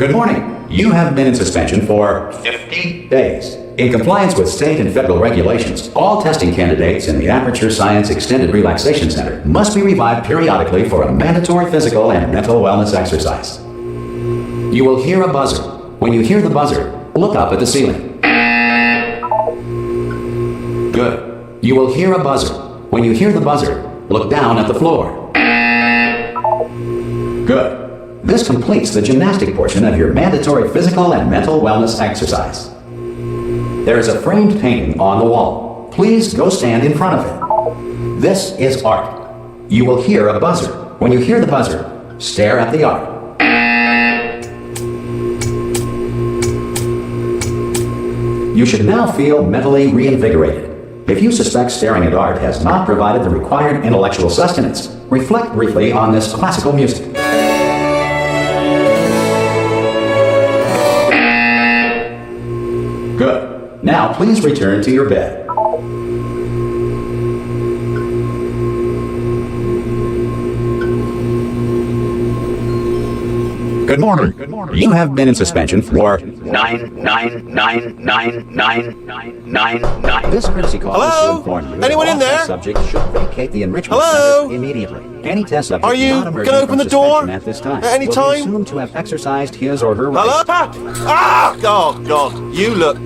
Good morning. You have been in suspension for 50 days. In compliance with state and federal regulations, all testing candidates in the Aperture Science Extended Relaxation Center must be revived periodically for a mandatory physical and mental wellness exercise. You will hear a buzzer. When you hear the buzzer, look up at the ceiling. Good. You will hear a buzzer. When you hear the buzzer, look down at the floor. Good. This completes the gymnastic portion of your mandatory physical and mental wellness exercise. There is a framed painting on the wall. Please go stand in front of it. This is art. You will hear a buzzer. When you hear the buzzer, stare at the art. You should now feel mentally reinvigorated. If you suspect staring at art has not provided the required intellectual sustenance, reflect briefly on this classical music. Good. Now please return to your bed. Good morning. Good morning. You have been in suspension for 9999999. This courtesy call is to inform you Anyone that in there? Test subjects should vacate the enrichment center immediately. Any test subject Are you not emerging gonna open from the door suspension at this time at any will time? be assumed to have exercised his or her rights. Hello? Ah! Oh, God. You look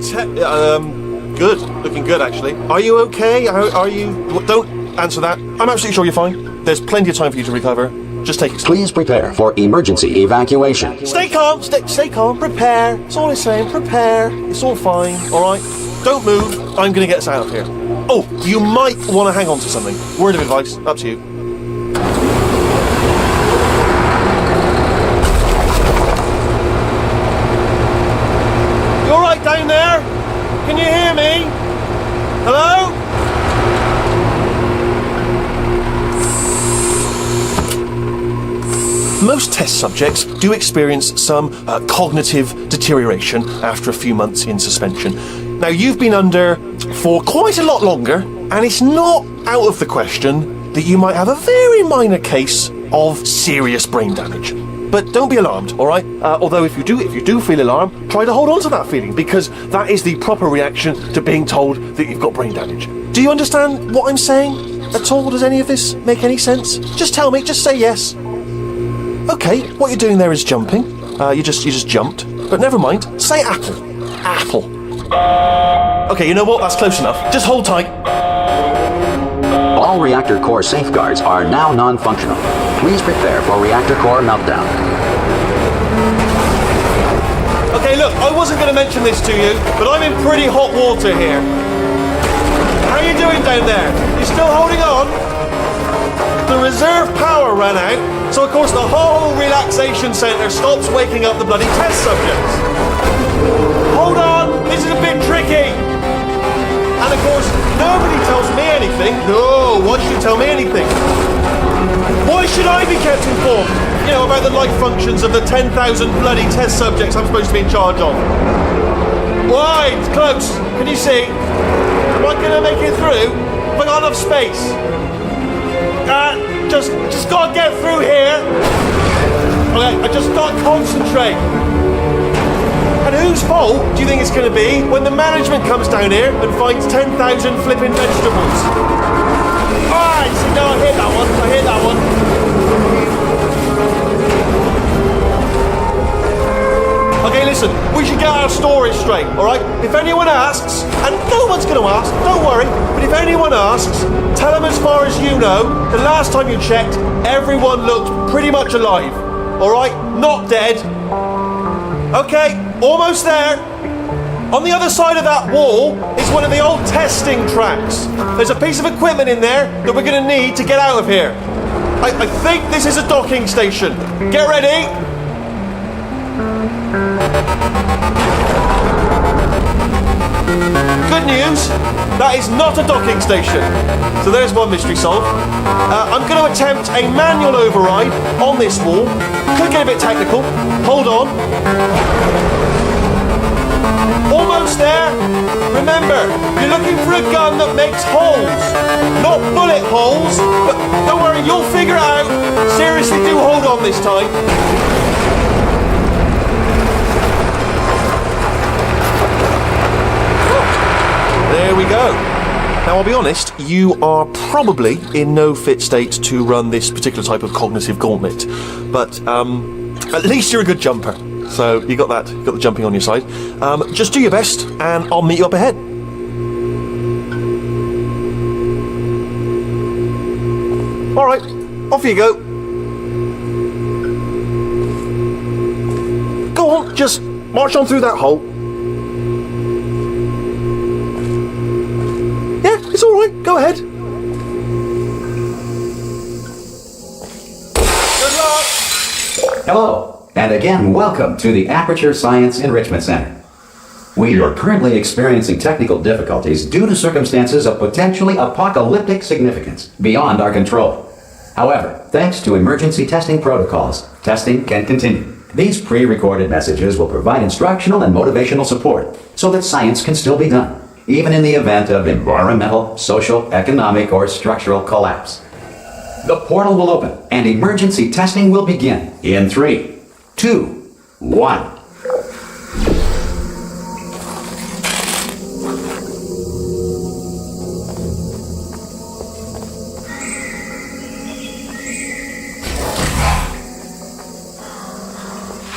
good. Looking good, actually. Are you okay? Are you... Don't answer that. I'm absolutely sure you're fine. There's plenty of time for you to recover. Just take it slow. Please prepare for emergency evacuation. Stay calm. Stay calm. Prepare. That's all I'm saying. Prepare. It's all fine. All right? Don't move. I'm going to get us out of here. Oh, you might want to hang on to something. Word of advice. Up to you. You all right down there? Can you hear me? Hello? Most test subjects do experience some cognitive deterioration after a few months in suspension. Now, you've been under for quite a lot longer, and it's not out of the question that you might have a very minor case of serious brain damage. But don't be alarmed, all right? Although if you do feel alarmed, try to hold on to that feeling, because that is the proper reaction to being told that you've got brain damage. Do you understand what I'm saying at all? Does any of this make any sense? Just tell me, just say yes. Okay, what you're doing there is jumping. You just jumped. But never mind. Say apple. Apple. Okay, you know what? That's close enough. Just hold tight. All reactor core safeguards are now non-functional. Please prepare for reactor core meltdown. Okay, look, I wasn't going to mention this to you, but I'm in pretty hot water here. How are you doing down there? You still holding on? The reserve power ran out, so of course the whole relaxation centre stops waking up the bloody test subjects. Hold on, this is a bit tricky. And of course, nobody tells me anything. No, why should you tell me anything? Why should I be kept informed? You know, about the life functions of the 10,000 bloody test subjects I'm supposed to be in charge of. Why? It's close. Can you see? Am I going to make it through? Have I got enough space? Just gotta get through here. Okay, I just gotta concentrate. And whose fault do you think it's gonna be when the management comes down here and finds 10,000 flipping vegetables? Alright, so no, I hear that one. Okay, listen, we should get our stories straight, alright? If anyone asks, and no one's gonna ask, don't worry, but if anyone asks, tell them as far as you know, the last time you checked, everyone looked pretty much alive, alright? Not dead. Okay, almost there. On the other side of that wall is one of the old testing tracks. There's a piece of equipment in there that we're gonna need to get out of here. I think this is a docking station. Get ready. Good news, that is not a docking station. So there's one mystery solved. I'm going to attempt a manual override on this wall. Could get a bit technical. Hold on. Almost there. Remember, you're looking for a gun that makes holes. Not bullet holes, but don't worry, you'll figure it out. Seriously, do hold on this time. we go. Now, I'll be honest, you are probably in no fit state to run this particular type of cognitive gauntlet, but at least you're a good jumper. So you got that, you got the jumping on your side. Just do your best, and I'll meet you up ahead. All right, off you go. Go on, just march on through that hole. Yeah, it's all right. Go ahead. Good luck. Hello, and again, welcome to the Aperture Science Enrichment Center. We are currently experiencing technical difficulties due to circumstances of potentially apocalyptic significance beyond our control. However, thanks to emergency testing protocols, testing can continue. These pre-recorded messages will provide instructional and motivational support so that science can still be done, even in the event of environmental, social, economic, or structural collapse. The portal will open and emergency testing will begin in 3, 2, 1.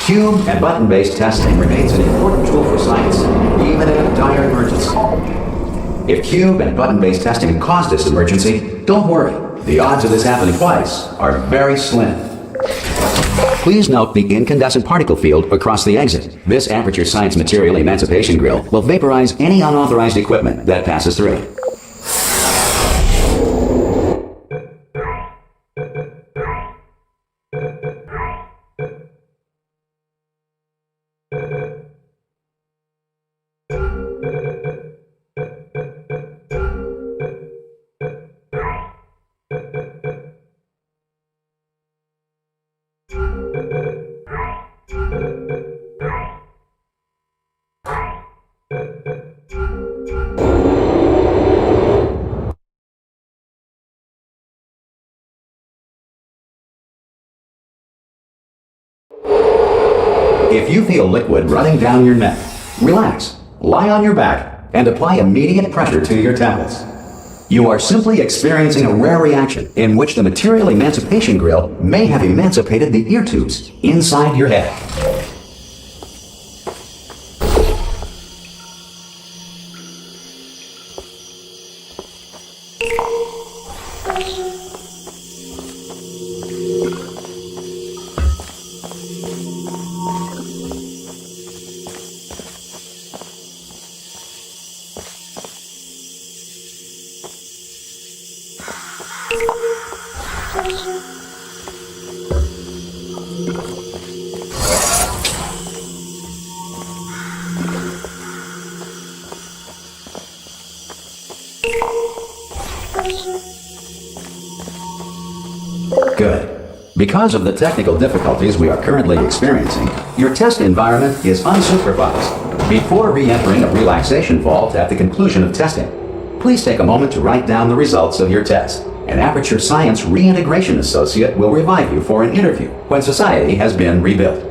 Cube and button-based testing remains an important tool for science, even in a dire emergency. If cube and button-based testing caused this emergency, don't worry. The odds of this happening twice are very slim. Please note the incandescent particle field across the exit. This Aperture Science Material Emancipation Grill will vaporize any unauthorized equipment that passes through. If you feel liquid running down your neck, relax, lie on your back, and apply immediate pressure to your temples. You are simply experiencing a rare reaction in which the Material Emancipation Grill may have emancipated the ear tubes inside your head. Good. Because of the technical difficulties we are currently experiencing, your test environment is unsupervised. Before re-entering a relaxation vault at the conclusion of testing, please take a moment to write down the results of your test. An Aperture Science Reintegration Associate will revive you for an interview when society has been rebuilt.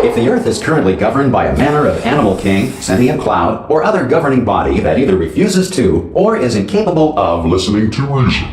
If the Earth is currently governed by a manner of animal king, sentient cloud, or other governing body that either refuses to or is incapable of listening to reason,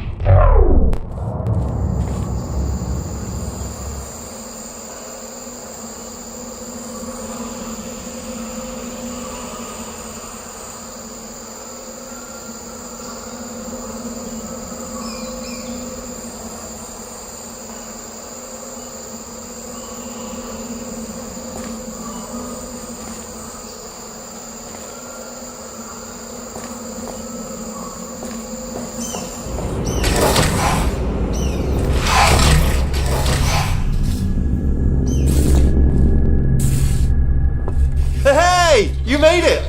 You made it!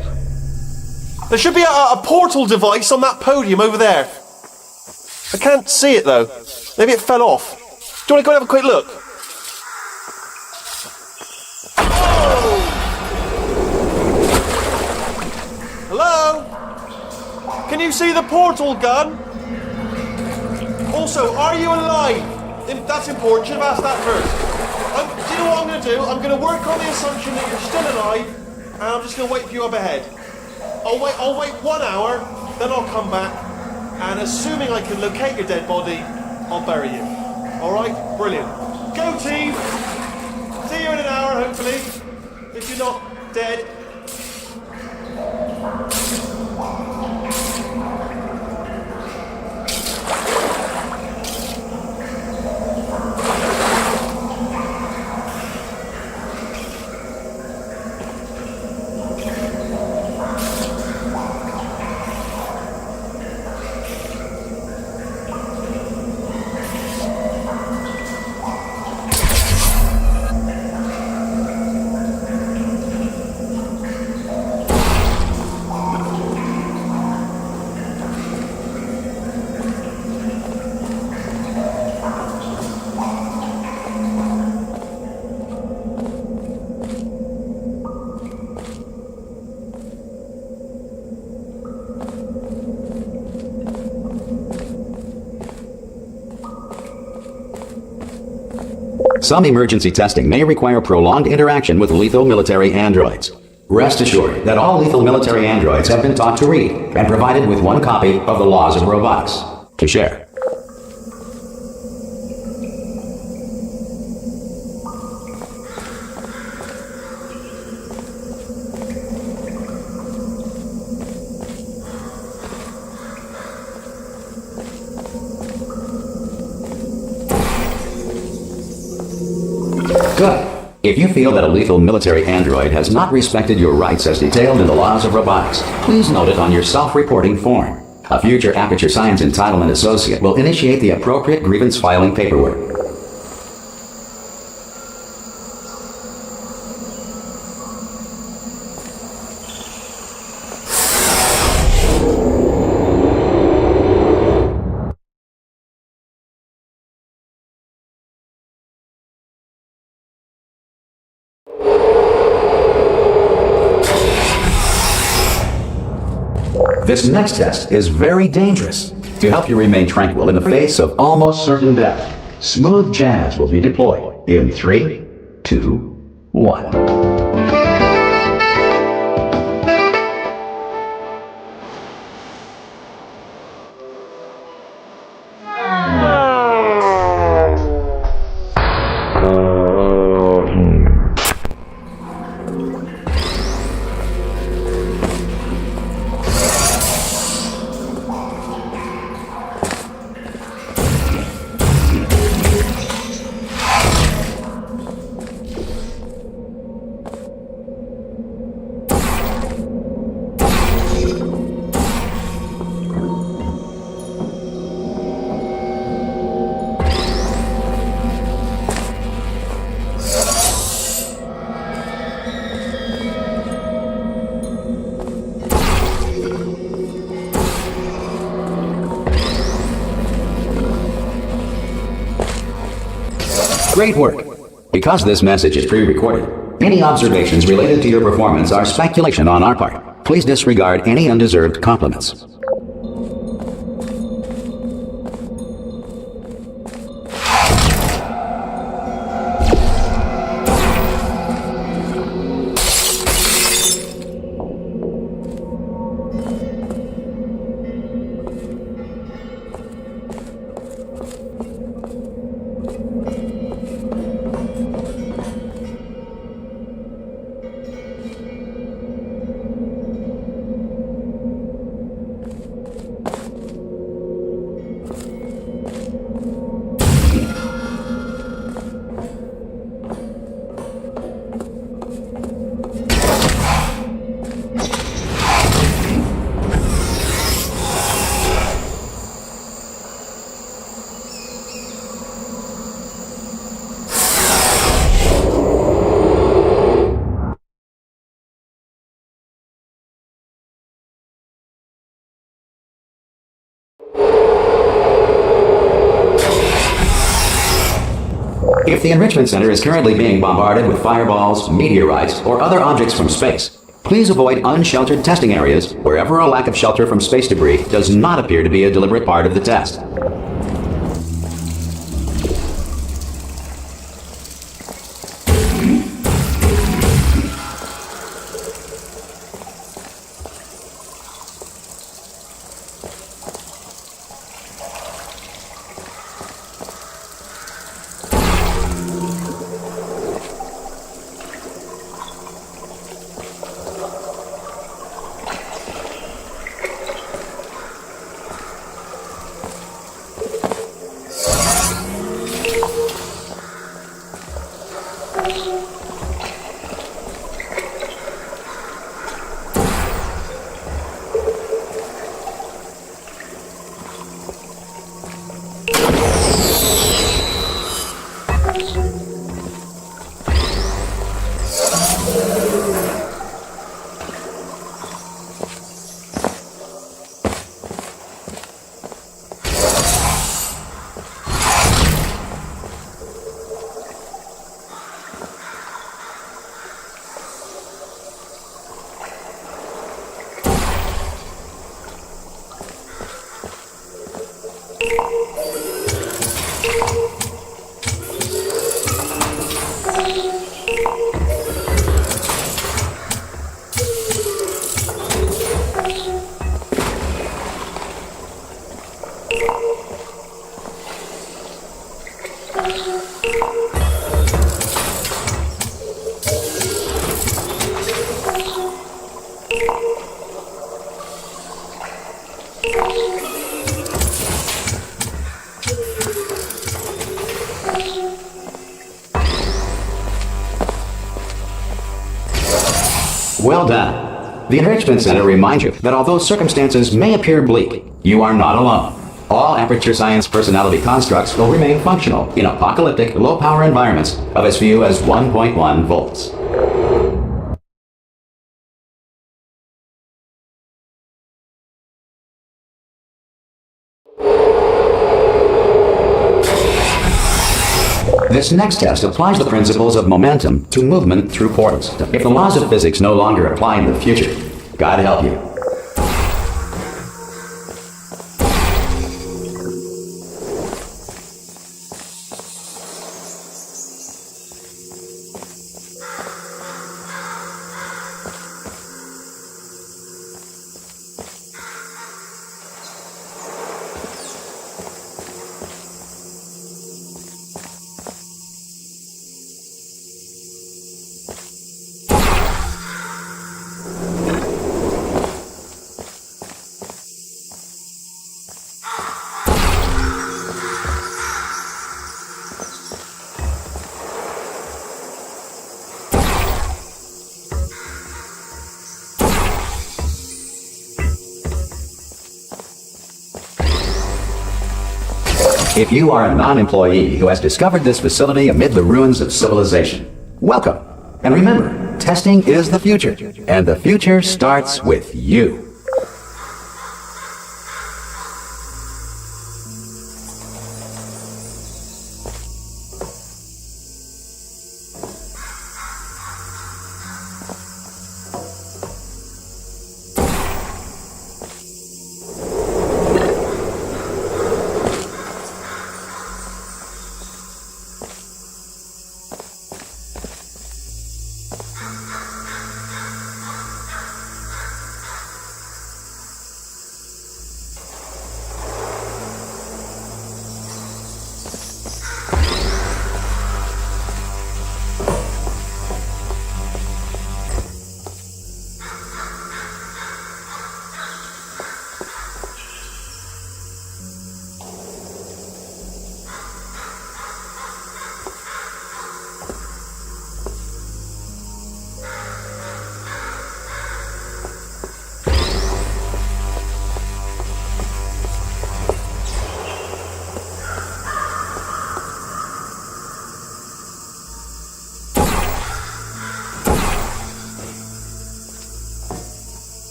There should be a portal device on that podium over there. I can't see it though. Maybe it fell off. Do you want to go and have a quick look? Oh! Hello? Can you see the portal gun? Also, are you alive? That's important. Should have asked that first. Do you know what I'm going to do? I'm going to work on the assumption that you're still alive, and I'm just going to wait for you up ahead. I'll wait 1 hour, then I'll come back, and assuming I can locate your dead body, I'll bury you. Alright? Brilliant. Go team! See you in an hour, hopefully. If you're not dead. Some emergency testing may require prolonged interaction with lethal military androids. Rest assured that all lethal military androids have been taught to read and provided with one copy of the Laws of Robotics to share. Good. If you feel that a lethal military android has not respected your rights as detailed in the Laws of Robotics, please note it on your self-reporting form. A future Aperture Science Entitlement Associate will initiate the appropriate grievance filing paperwork. This next test is very dangerous. To help you remain tranquil in the face of almost certain death, smooth jazz will be deployed in 3, 2, 1. Great work! Because this message is pre-recorded, any observations related to your performance are speculation on our part. Please disregard any undeserved compliments. If the Enrichment Center is currently being bombarded with fireballs, meteorites, or other objects from space, please avoid unsheltered testing areas wherever a lack of shelter from space debris does not appear to be a deliberate part of the test. Well done. The Enrichment Center reminds you that although circumstances may appear bleak, you are not alone. All Aperture Science personality constructs will remain functional in apocalyptic, low-power environments of as few as 1.1 volts. This next test applies the principles of momentum to movement through portals. If the laws of physics no longer apply in the future, God help you. If you are a non-employee who has discovered this facility amid the ruins of civilization, welcome. And remember, testing is the future, and the future starts with you.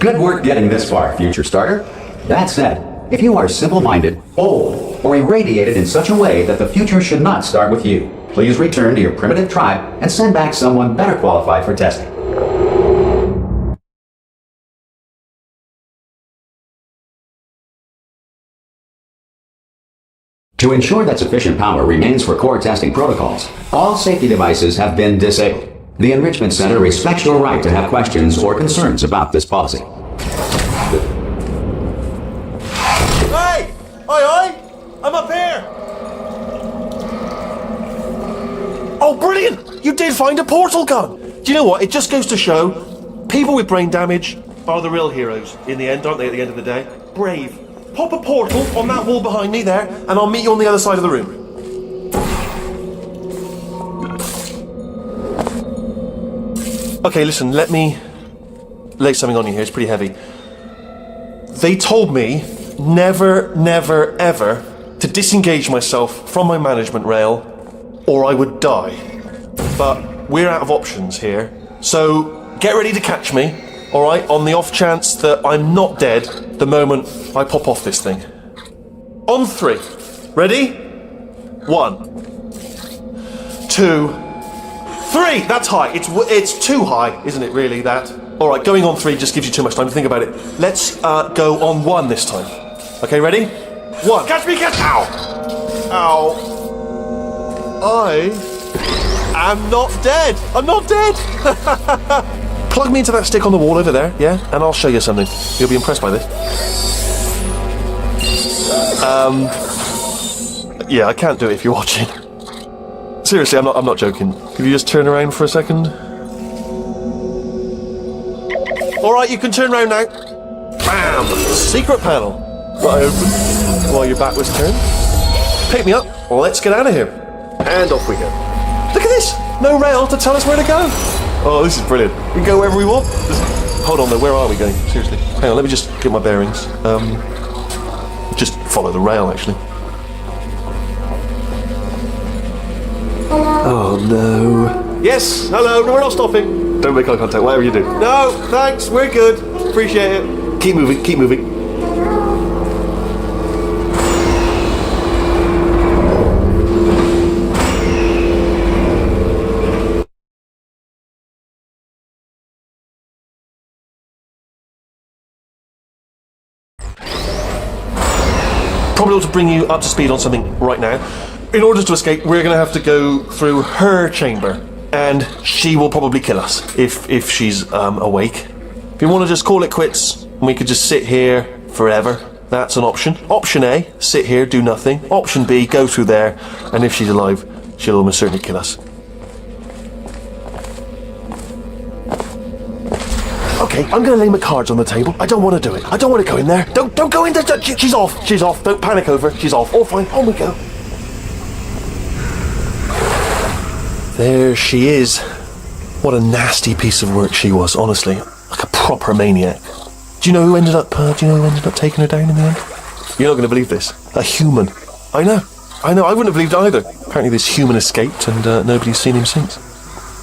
Good work getting this far, future starter. That said, if you are simple-minded, old, or irradiated in such a way that the future should not start with you, please return to your primitive tribe and send back someone better qualified for testing. To ensure that sufficient power remains for core testing protocols, all safety devices have been disabled. The Enrichment Center respects your right to have questions or concerns about this policy. Hey! Oi, oi! I'm up here! Oh, brilliant! You did find a portal gun! Do you know what? It just goes to show, people with brain damage are the real heroes in the end, aren't they, at the end of the day? Brave. Pop a portal on that wall behind me there, and I'll meet you on the other side of the room. Okay, listen, let me lay something on you here. It's pretty heavy. They told me never, never, ever to disengage myself from my management rail or I would die. But we're out of options here. So get ready to catch me, all right, on the off chance that I'm not dead the moment I pop off this thing. On 3. Ready? 1, 2, 3. That's high. It's too high, isn't it, really, that? All right, going on 3 just gives you too much time to think about it. Let's go on 1 this time. Okay, ready? 1. Catch me, catch! Ow! Ow. I am not dead. I'm not dead. Plug me into that stick on the wall over there, yeah? And I'll show you something. You'll be impressed by this. Yeah, I can't do it if you're watching. Seriously, I'm not joking. Could you just turn around for a second? All right, you can turn around now. Bam! Secret panel. That I opened while your back was turned. Pick me up. Let's get out of here. And off we go. Look at this! No rail to tell us where to go. Oh, this is brilliant. We can go wherever we want. Hold on though, where are we going? Seriously. Hang on, let me just get my bearings. Just follow the rail, actually. Oh no. Yes, hello, no, we're not stopping. Don't make eye contact, whatever you do. No, thanks, we're good. Appreciate it. Keep moving, keep moving. Probably ought to bring you up to speed on something right now. In order to escape, we're going to have to go through her chamber, and she will probably kill us if she's awake. If you want to just call it quits, and we could just sit here forever, that's an option. Option A, sit here, do nothing. Option B, go through there, and if she's alive, she'll almost certainly kill us. Okay, I'm going to lay my cards on the table. I don't want to do it. I don't want to go in there. Don't go in there. She's off. She's off. Don't panic over. She's off. All fine. On we go. There she is. What a nasty piece of work she was, honestly. Like a proper maniac. Do you know who ended up taking her down in the end? You're not going to believe this. A human. I know. I wouldn't have believed either. Apparently this human escaped and nobody's seen him since.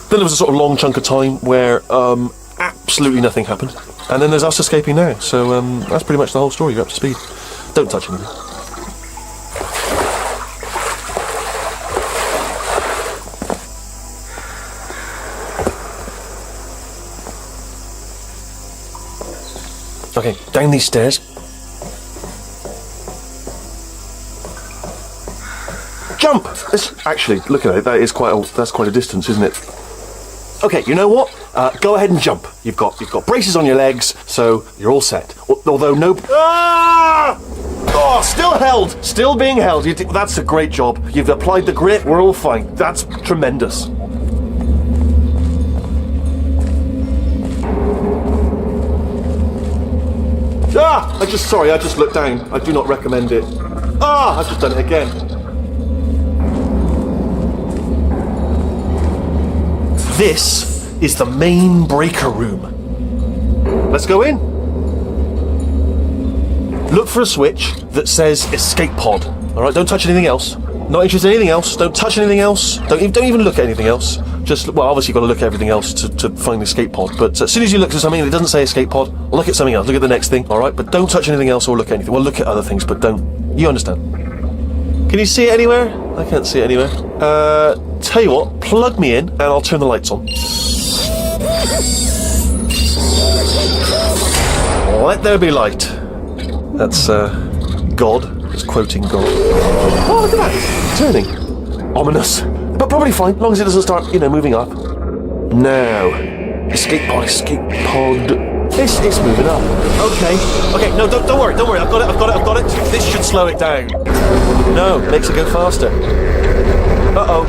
Then there was a sort of long chunk of time where absolutely nothing happened. And then there's us escaping now. So that's pretty much the whole story. You're up to speed. Don't touch anything. Okay, down these stairs. Jump! Actually, look at it. That's quite a distance, isn't it? Okay, you know what? Go ahead and jump. You've got braces on your legs, so you're all set. Although no. Ah! Oh, still held. Still being held. That's a great job. You've applied the grit. We're all fine. That's tremendous. I just looked down. I do not recommend it. I've just done it again. This is the main breaker room. Let's go in. Look for a switch that says escape pod. All right, don't touch anything else. Not interested in anything else. Don't touch anything else. Don't even look at anything else. Obviously you've got to look at everything else to find the escape pod. But as soon as you look at something and it doesn't say escape pod, look at something else. Look at the next thing, all right? But don't touch anything else or look at anything. Well, look at other things, but don't. You understand? Can you see it anywhere? I can't see it anywhere. Tell you what, plug me in and I'll turn the lights on. Let there be light. That's, God. It's quoting God. Oh, look at that. It's turning. Ominous. But probably fine, as long as it doesn't start, moving up. Now. Escape pod. It's moving up. Okay, no, don't worry. I've got it. This should slow it down. No, makes it go faster. Uh-oh.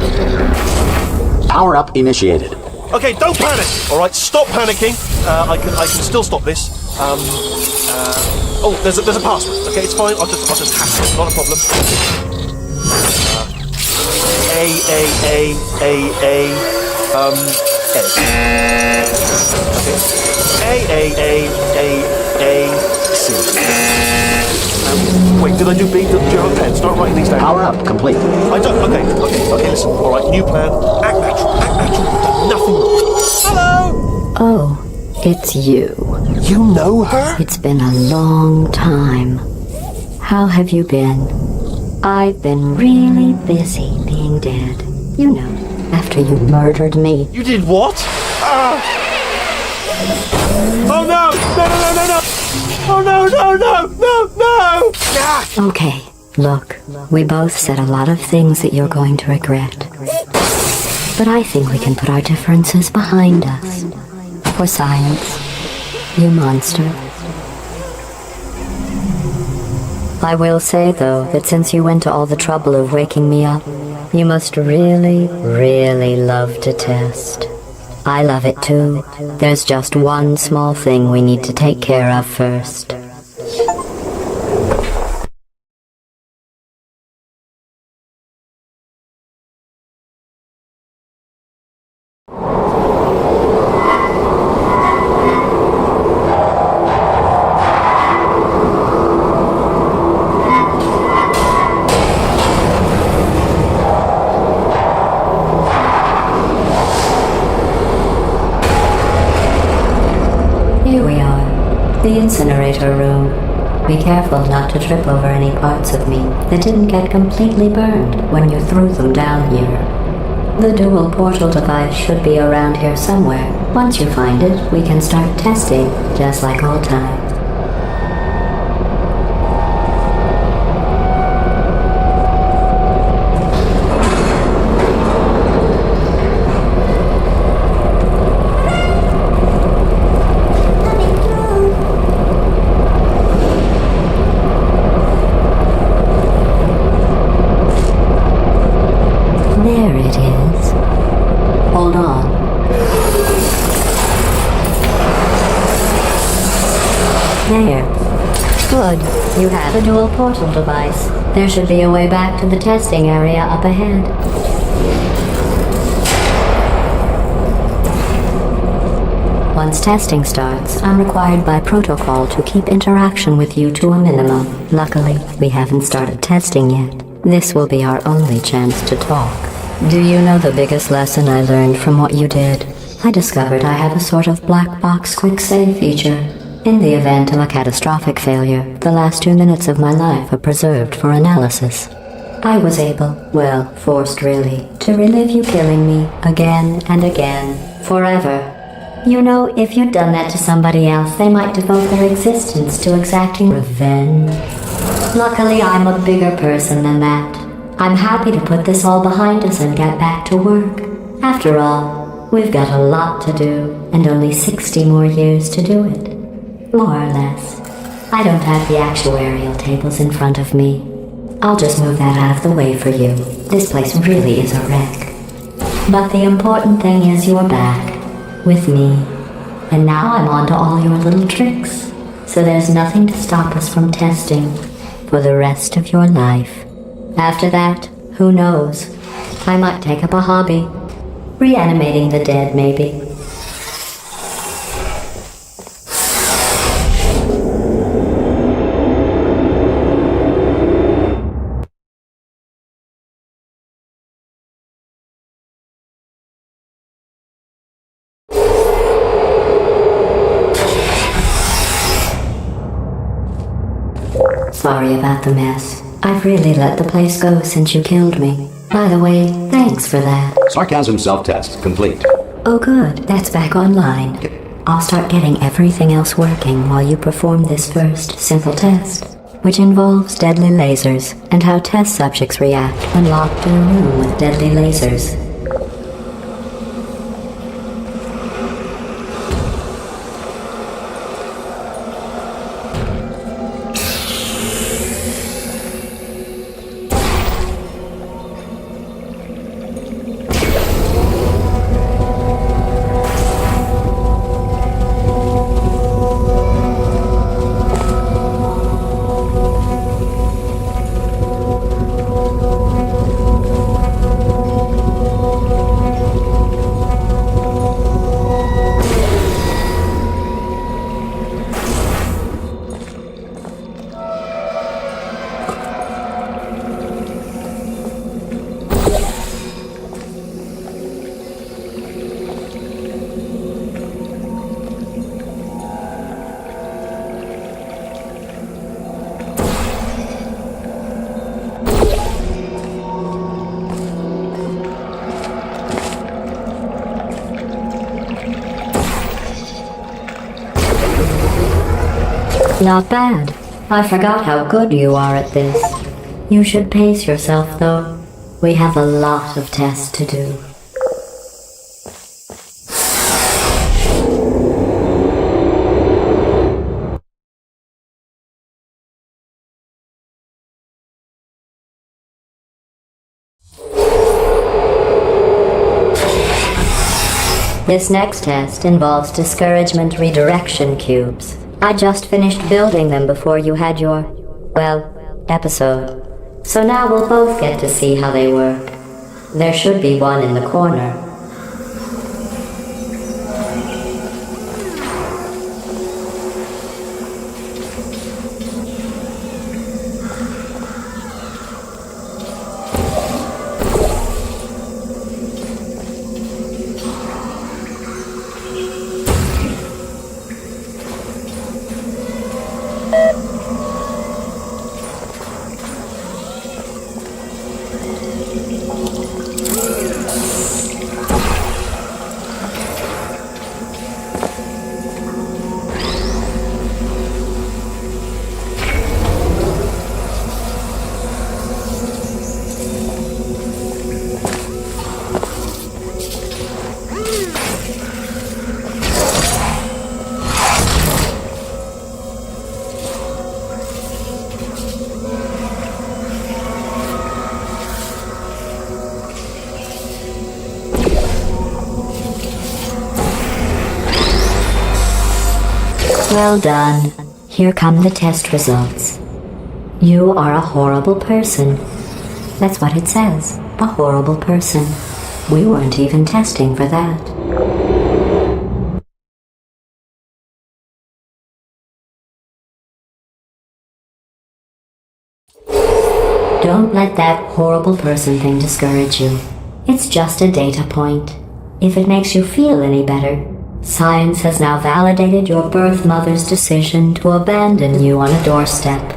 Power-up initiated. Okay, don't panic. All right, stop panicking. I can still stop this. Oh, there's a password. Okay, it's fine. I'll just hack it. Not a problem. C. Wait, did I do B? Do you have a pen? Start writing these down. Power-up complete. I don't. Okay, listen. All right, new plan. Act natural. You've done nothing wrong. Hello. Oh, it's you. You know her? It's been a long time. How have you been? I've been really busy being dead. You know, after you murdered me. You did what? Oh no! No! Oh no! Ah! Okay, look, we both said a lot of things that you're going to regret. But I think we can put our differences behind us. For science, you monster. I will say, though, that since you went to all the trouble of waking me up, you must really, really love to test. I love it too. There's just one small thing we need to take care of first. Here we are, the incinerator room. Be careful not to trip over any parts of me that didn't get completely burned when you threw them down here. The dual portal device should be around here somewhere. Once you find it, we can start testing, just like old times. There it is. Hold on. There. Good. You have a dual portal device. There should be a way back to the testing area up ahead. Once testing starts, I'm required by protocol to keep interaction with you to a minimum. Luckily, we haven't started testing yet. This will be our only chance to talk. Do you know the biggest lesson I learned from what you did? I discovered I have a sort of black box quick save feature. In the event of a catastrophic failure, the last 2 minutes of my life are preserved for analysis. I was able, well, forced really, to relive you killing me again and again, forever. You know, if you'd done that to somebody else, they might devote their existence to exacting revenge. Luckily, I'm a bigger person than that. I'm happy to put this all behind us and get back to work. After all, we've got a lot to do, and only 60 more years to do it. More or less. I don't have the actuarial tables in front of me. I'll just move that out of the way for you. This place really is a wreck. But the important thing is you're back. With me. And now I'm on to all your little tricks. So there's nothing to stop us from testing for the rest of your life. After that, who knows? I might take up a hobby. Reanimating the dead, maybe. Sorry about the mess. I've really let the place go since you killed me. By the way, thanks for that. Sarcasm self-test complete. Oh good, that's back online. I'll start getting everything else working while you perform this first simple test, which involves deadly lasers and how test subjects react when locked in a room with deadly lasers. Not bad. I forgot how good you are at this. You should pace yourself, though. We have a lot of tests to do. This next test involves discouragement redirection cubes. I just finished building them before you had your, episode. So now we'll both get to see how they work. There should be one in the corner. Well done. Here come the test results. You are a horrible person. That's what it says. A horrible person. We weren't even testing for that. Don't let that horrible person thing discourage you. It's just a data point. If it makes you feel any better, science has now validated your birth mother's decision to abandon you on a doorstep.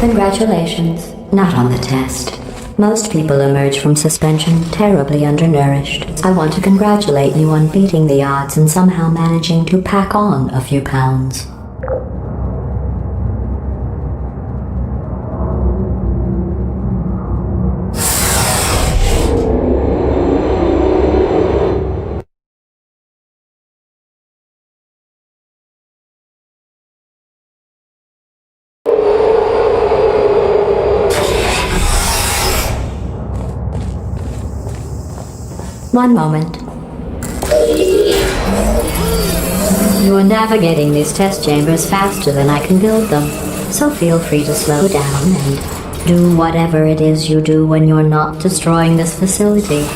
Congratulations. Not on the test. Most people emerge from suspension terribly undernourished. I want to congratulate you on beating the odds and somehow managing to pack on a few pounds. One moment. You are navigating these test chambers faster than I can build them, so feel free to slow down and do whatever it is you do when you're not destroying this facility.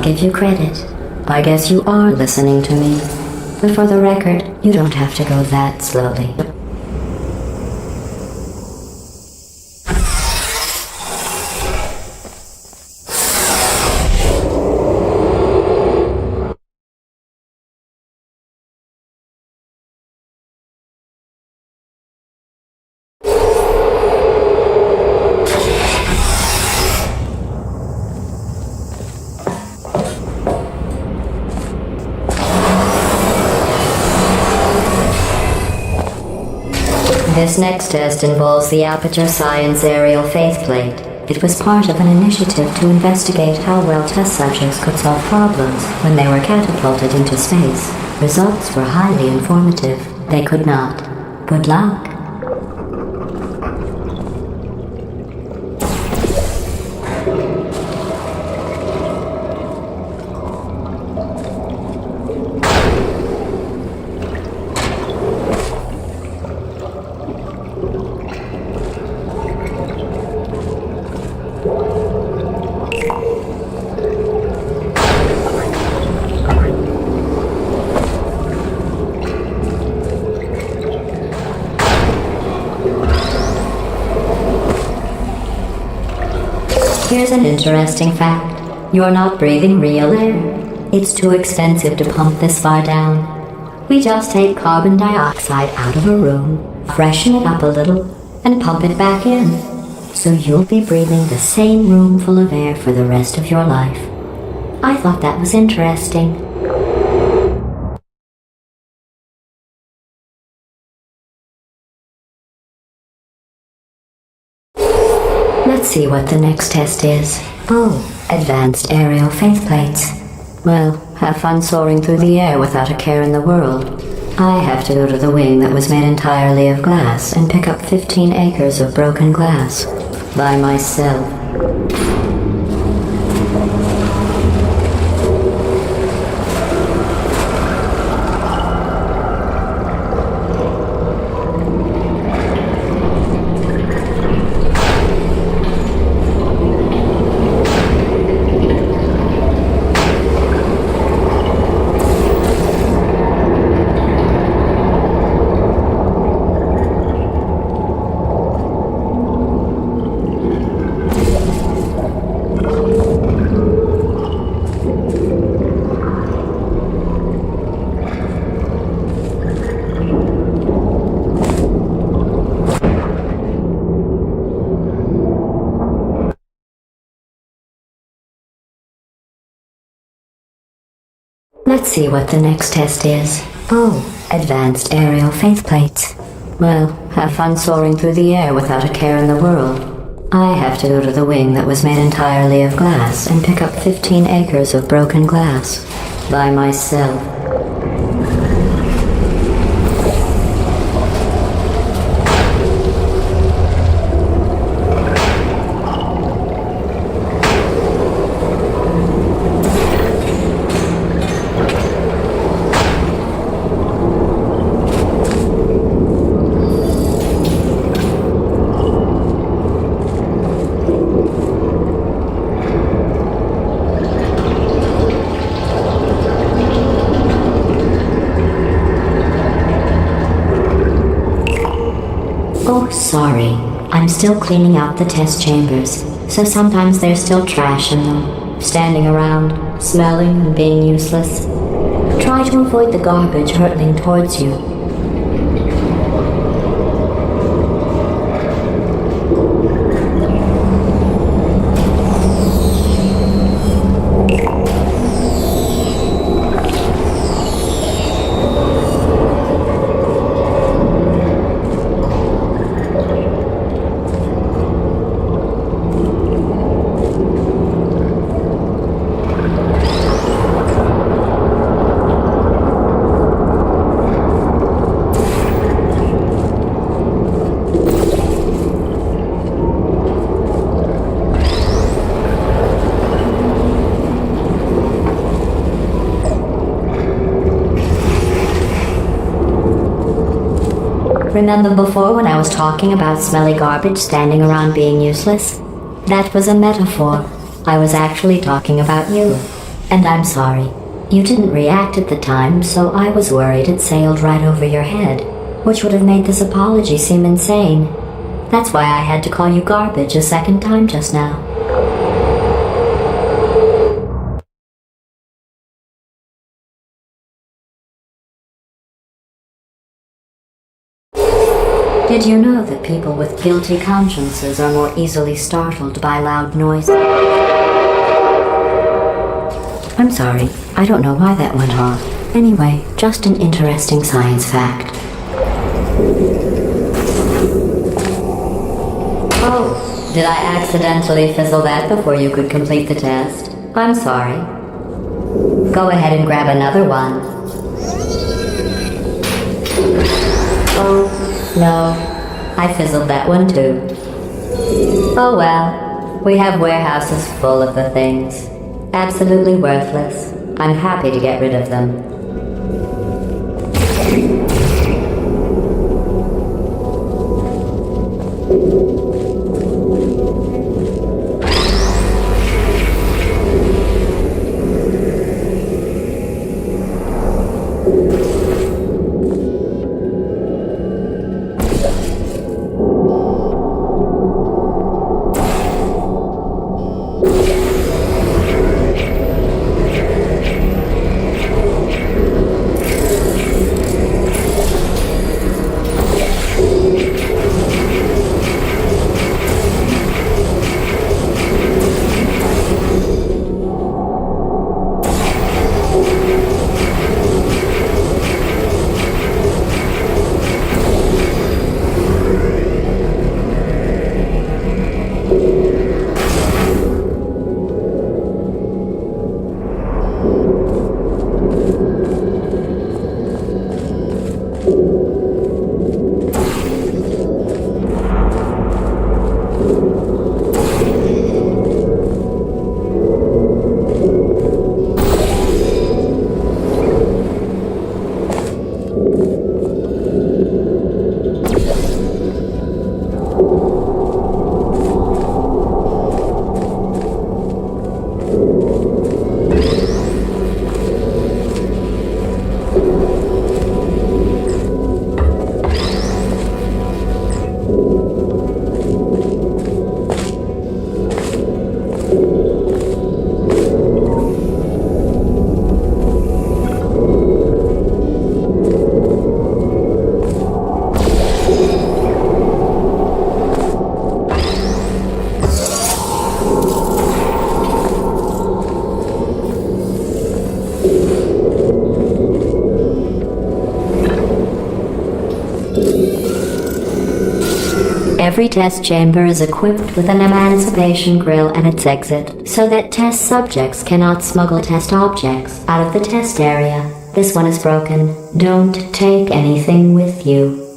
give you credit. I guess you are listening to me. But for the record, you don't have to go that slowly. This next test involves the Aperture Science Aerial Faceplate. It was part of an initiative to investigate how well test subjects could solve problems when they were catapulted into space. Results were highly informative. They could not. Good luck. Here's an interesting fact. You're not breathing real air. It's too expensive to pump this far down. We just take carbon dioxide out of a room, freshen it up a little, and pump it back in. So you'll be breathing the same room full of air for the rest of your life. I thought that was interesting. Let's see what the next test is. Oh, advanced aerial faceplates. Well, have fun soaring through the air without a care in the world. I have to go to the wing that was made entirely of glass and pick up 15 acres of broken glass. By myself. Let's see what the next test is. Oh, advanced aerial faceplates. Well, have fun soaring through the air without a care in the world. I have to go to the wing that was made entirely of glass and pick up 15 acres of broken glass. By myself. Oh, sorry. I'm still cleaning out the test chambers, so sometimes there's still trash in them, standing around, smelling and being useless. Try to avoid the garbage hurtling towards you. Remember before when I was talking about smelly garbage standing around being useless? That was a metaphor. I was actually talking about you. And I'm sorry. You didn't react at the time, so I was worried it sailed right over your head, which would have made this apology seem insane. That's why I had to call you garbage a second time just now. Did you know that people with guilty consciences are more easily startled by loud noise? I'm sorry, I don't know why that went off. Anyway, just an interesting science fact. Oh, did I accidentally fizzle that before you could complete the test? I'm sorry. Go ahead and grab another one. Oh, no. I fizzled that one too. Oh well. We have warehouses full of the things. Absolutely worthless. I'm happy to get rid of them. Every test chamber is equipped with an emancipation grill at its exit, so that test subjects cannot smuggle test objects out of the test area. This one is broken. Don't take anything with you.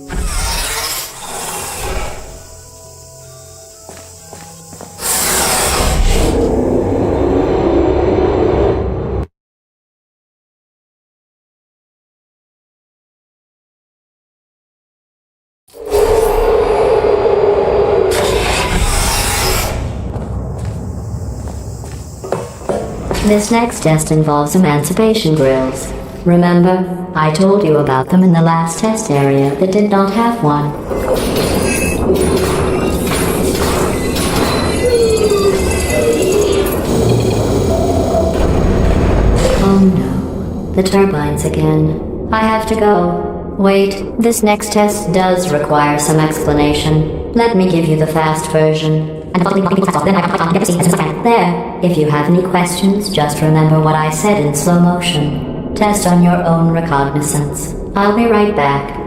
This next test involves emancipation grills. Remember, I told you about them in the last test area that did not have one. Oh no, the turbines again. I have to go. Wait, this next test does require some explanation. Let me give you the fast version. There. If you have any questions, just remember what I said in slow motion. Test on your own recognizance. I'll be right back.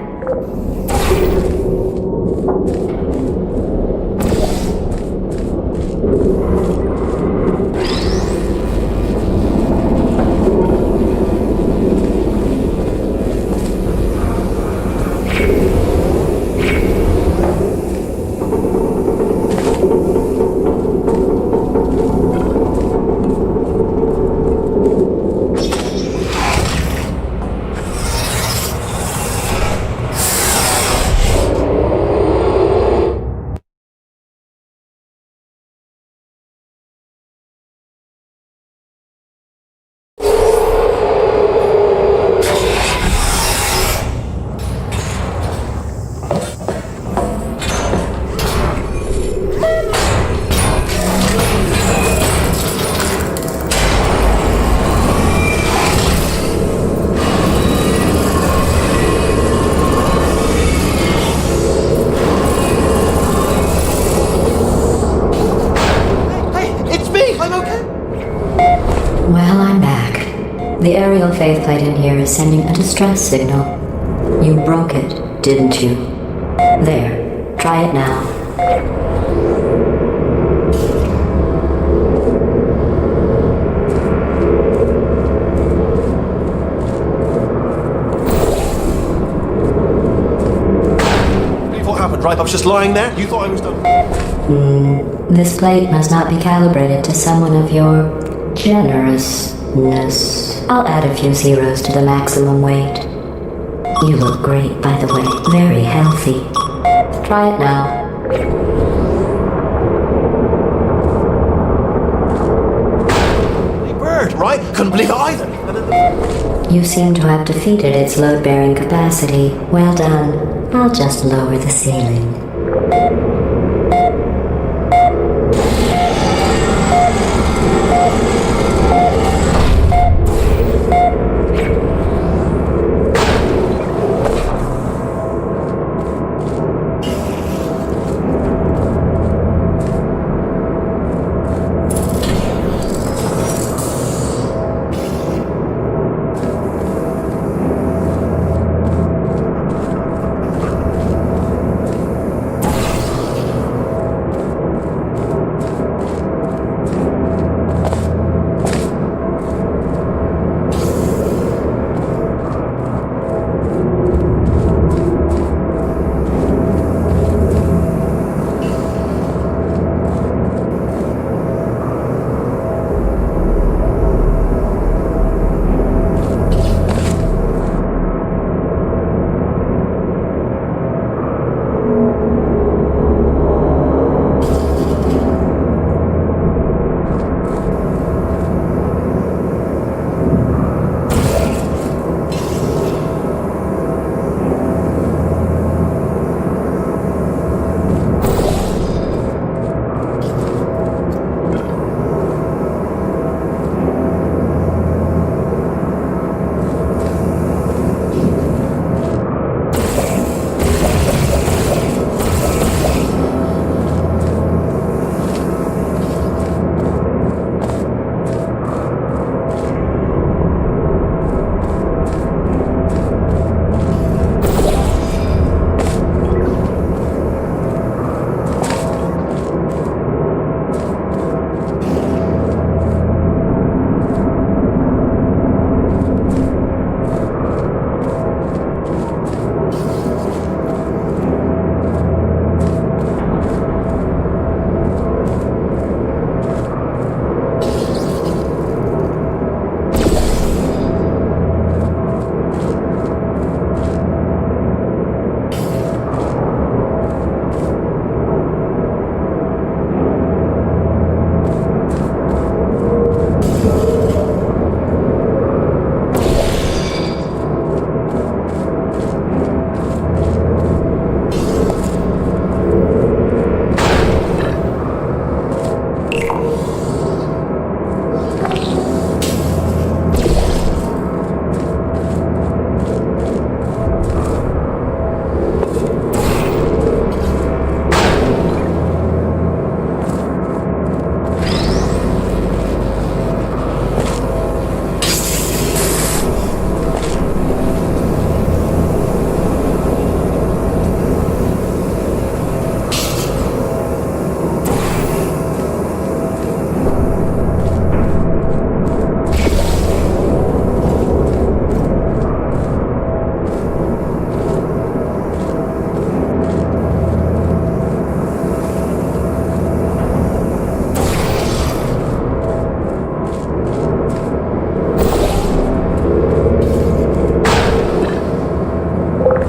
The aerial faceplate in here is sending a distress signal. You broke it, didn't you? There, try it now. What happened, right? I was just lying there. You thought I was done. This plate must not be calibrated to someone of your generousness. I'll add a few zeros to the maximum weight. You look great, by the way. Very healthy. Try it now. Bird, right? Couldn't believe it either. You seem to have defeated its load-bearing capacity. Well done. I'll just lower the ceiling.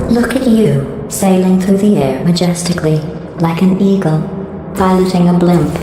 Look at you, sailing through the air majestically, like an eagle, piloting a blimp.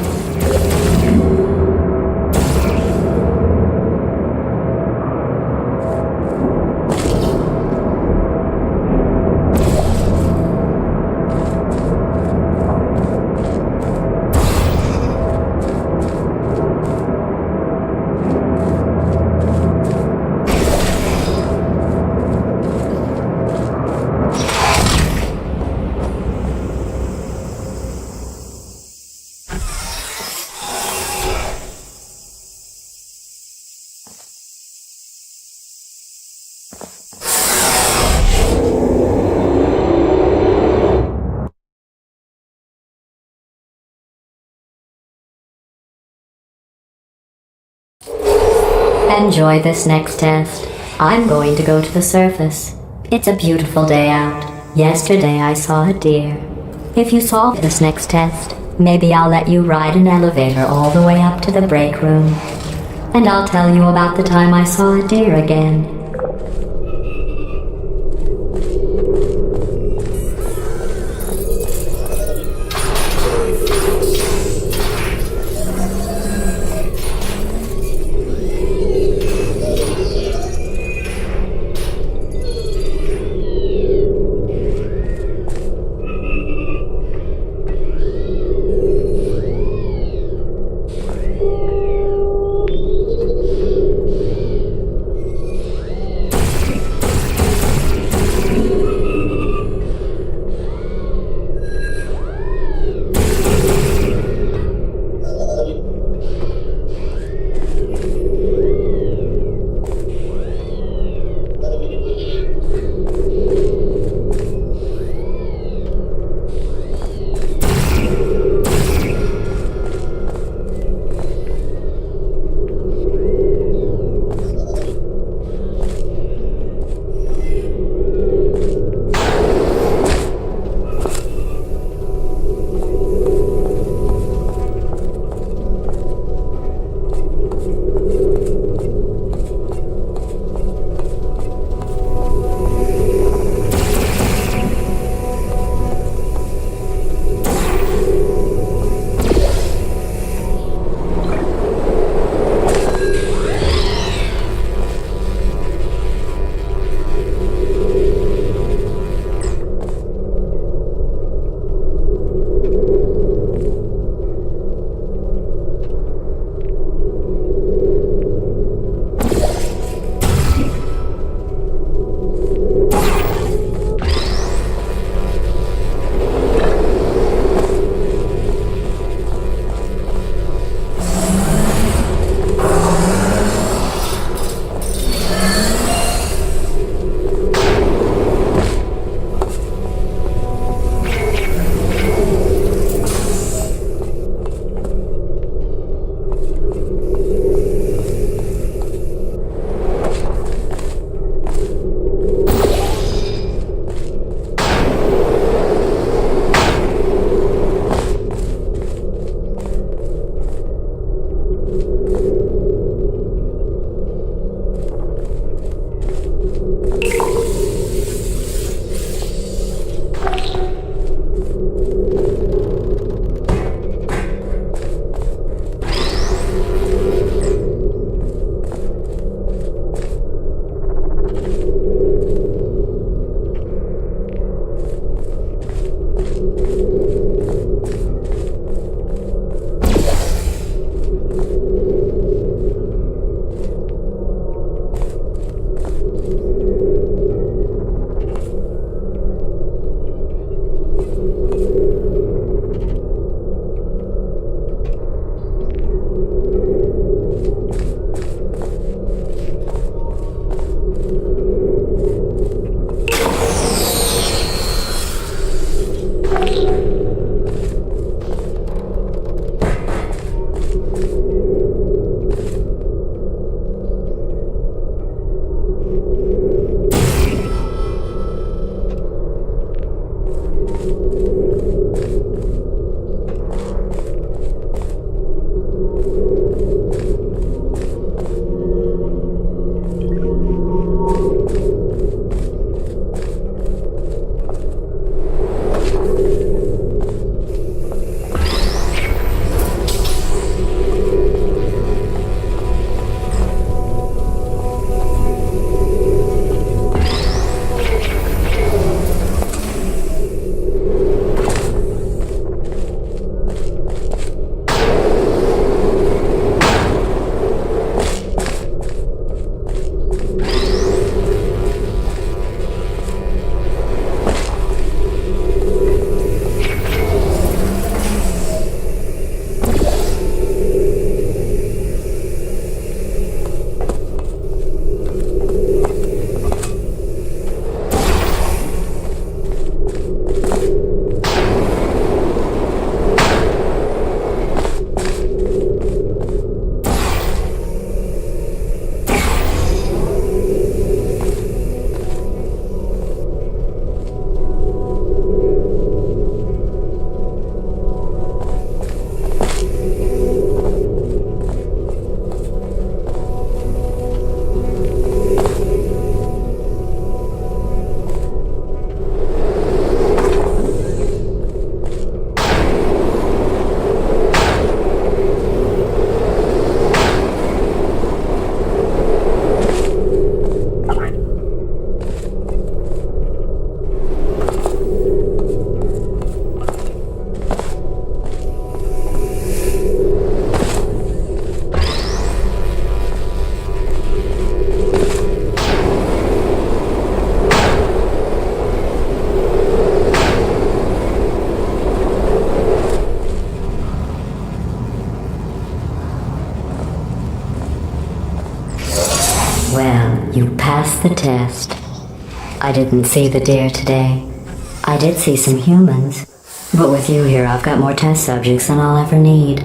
Enjoy this next test. I'm going to go to the surface. It's a beautiful day out. Yesterday I saw a deer. If you solve this next test, maybe I'll let you ride an elevator all the way up to the break room. And I'll tell you about the time I saw a deer again. Well, you passed the test. I didn't see the deer today. I did see some humans. But with you here, I've got more test subjects than I'll ever need.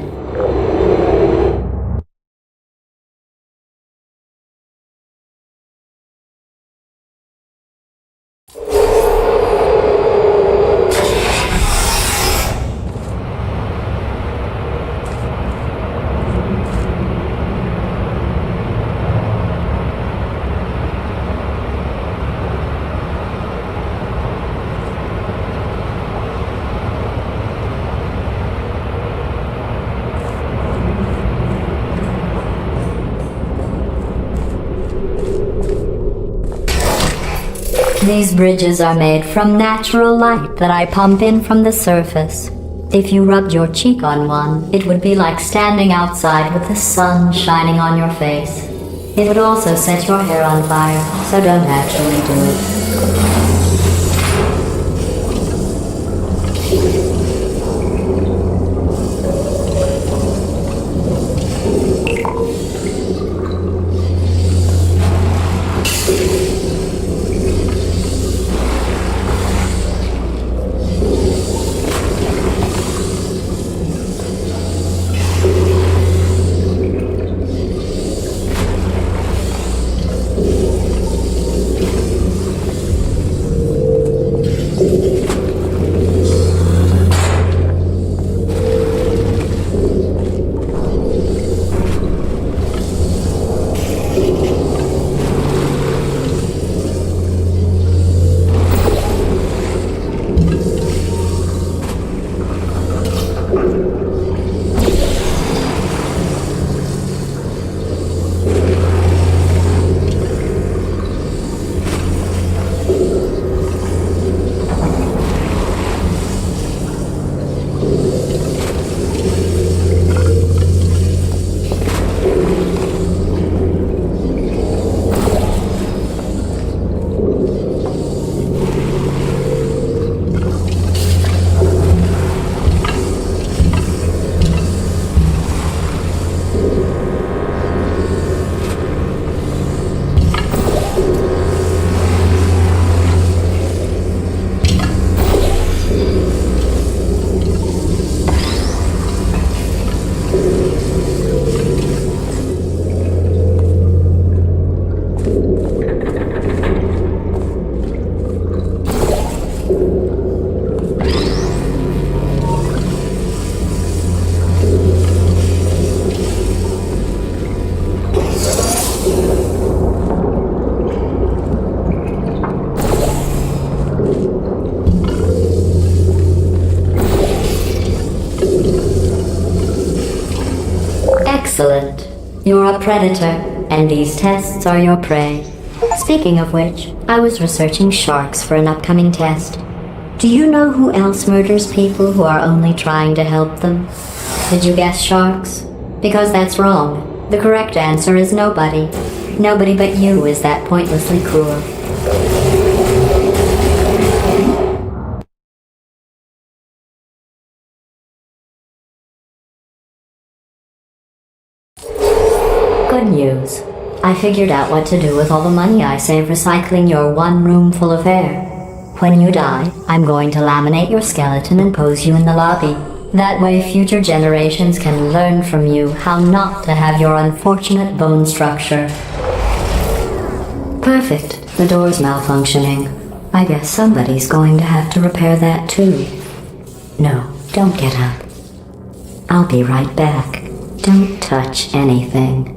These bridges are made from natural light that I pump in from the surface. If you rubbed your cheek on one, it would be like standing outside with the sun shining on your face. It would also set your hair on fire, so don't actually do it. Excellent. You're a predator, and these tests are your prey. Speaking of which, I was researching sharks for an upcoming test. Do you know who else murders people who are only trying to help them? Did you guess sharks? Because that's wrong. The correct answer is nobody. Nobody but you is that pointlessly cruel. Good news. I figured out what to do with all the money I save recycling your one room full of air. When you die, I'm going to laminate your skeleton and pose you in the lobby. That way future generations can learn from you how not to have your unfortunate bone structure. Perfect. The door's malfunctioning. I guess somebody's going to have to repair that too. No, don't get up. I'll be right back. Don't touch anything.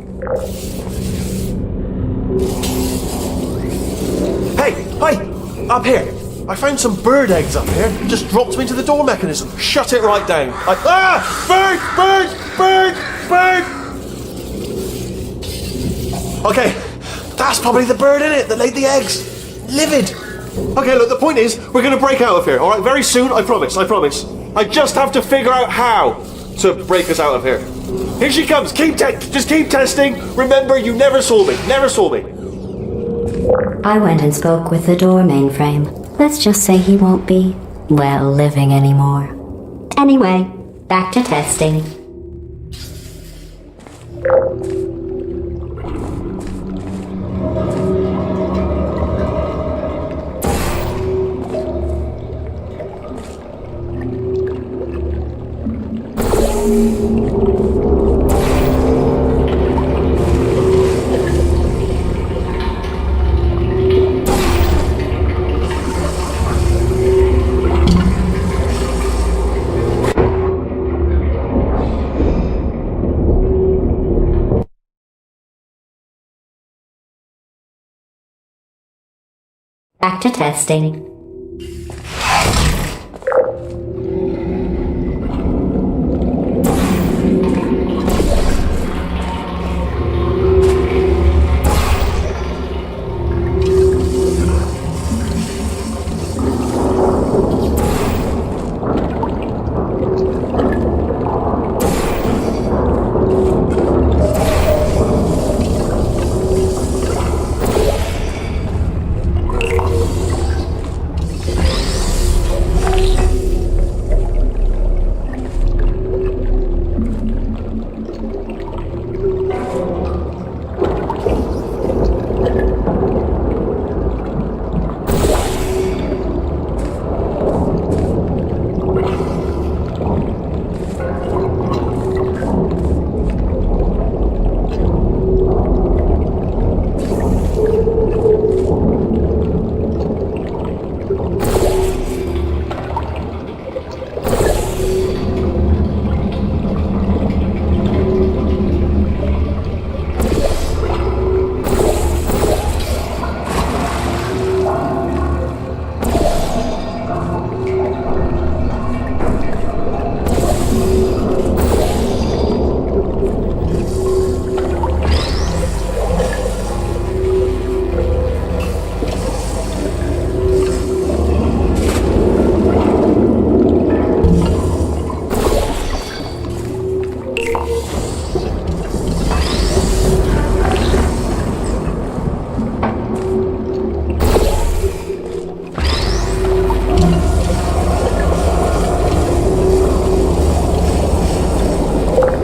Hey! Up here! I found some bird eggs up here. Just dropped them into the door mechanism. Shut it right down. Bird! Okay, that's probably the bird in it that laid the eggs. Livid. Okay, look, the point is, we're going to break out of here, alright? Very soon, I promise. I just have to figure out how to break us out of here. Here she comes. Just keep testing. Remember, you never saw me. I went and spoke with the door mainframe. Let's just say he won't be, well, living anymore. Anyway, back to testing. Back to testing.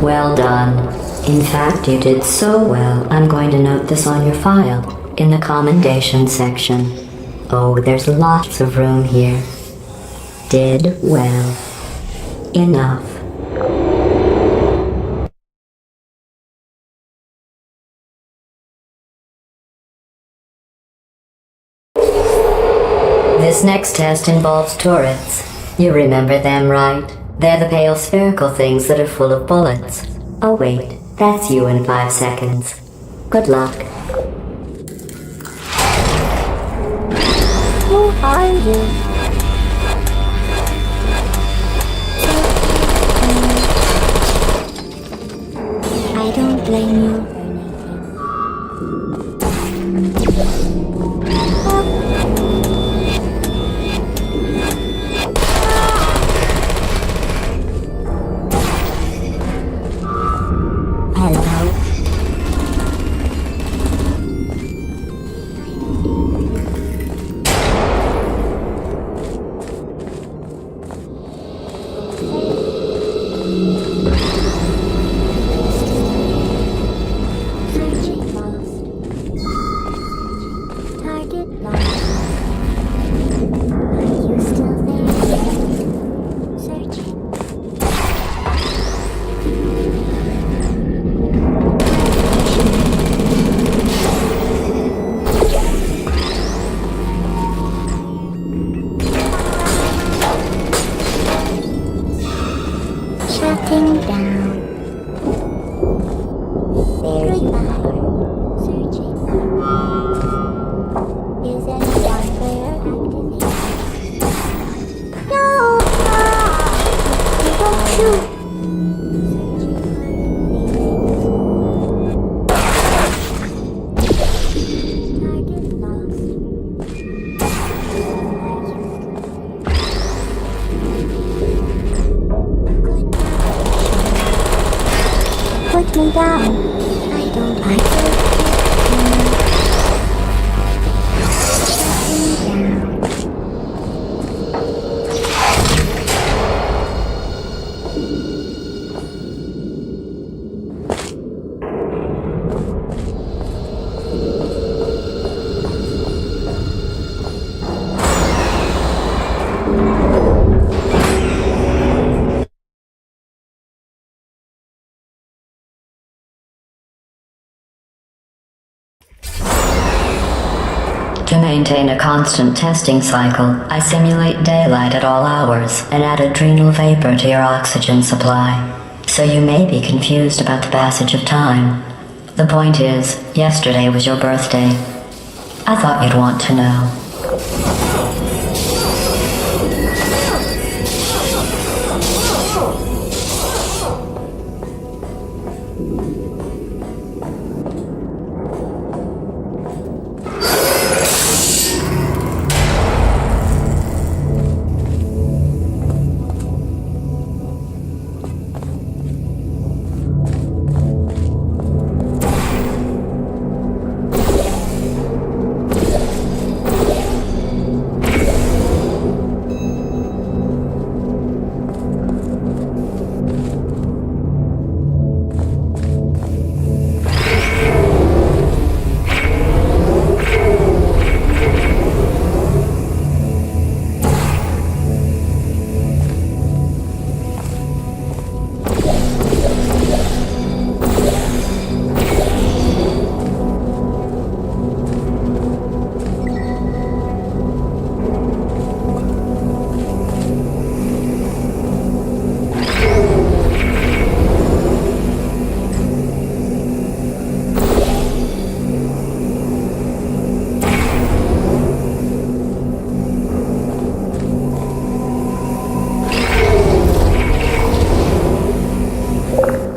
Well done. In fact, you did so well, I'm going to note this on your file, in the commendation section. Oh, there's lots of room here. Did well. Enough. This next test involves turrets. You remember them, right? They're the pale spherical things that are full of bullets. Oh wait, that's you in 5 seconds. Good luck. Who are you? I don't blame you. Shutting down. There you are. Searching. Is anyone there activated? No! Don't shoot! Put me down. I don't like it. To maintain a constant testing cycle, I simulate daylight at all hours and add adrenal vapor to your oxygen supply. So you may be confused about the passage of time. The point is, yesterday was your birthday. I thought you'd want to know.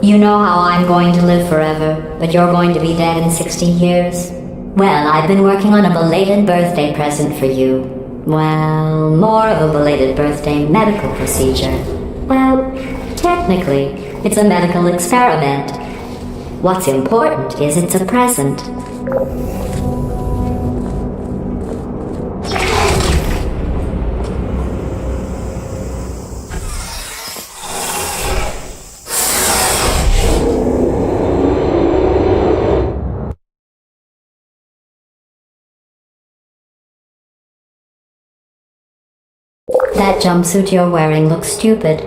You know how I'm going to live forever, but you're going to be dead in 60 years? Well, I've been working on a belated birthday present for you. Well, more of a belated birthday medical procedure. Well, technically, it's a medical experiment. What's important is it's a present. That jumpsuit you're wearing looks stupid.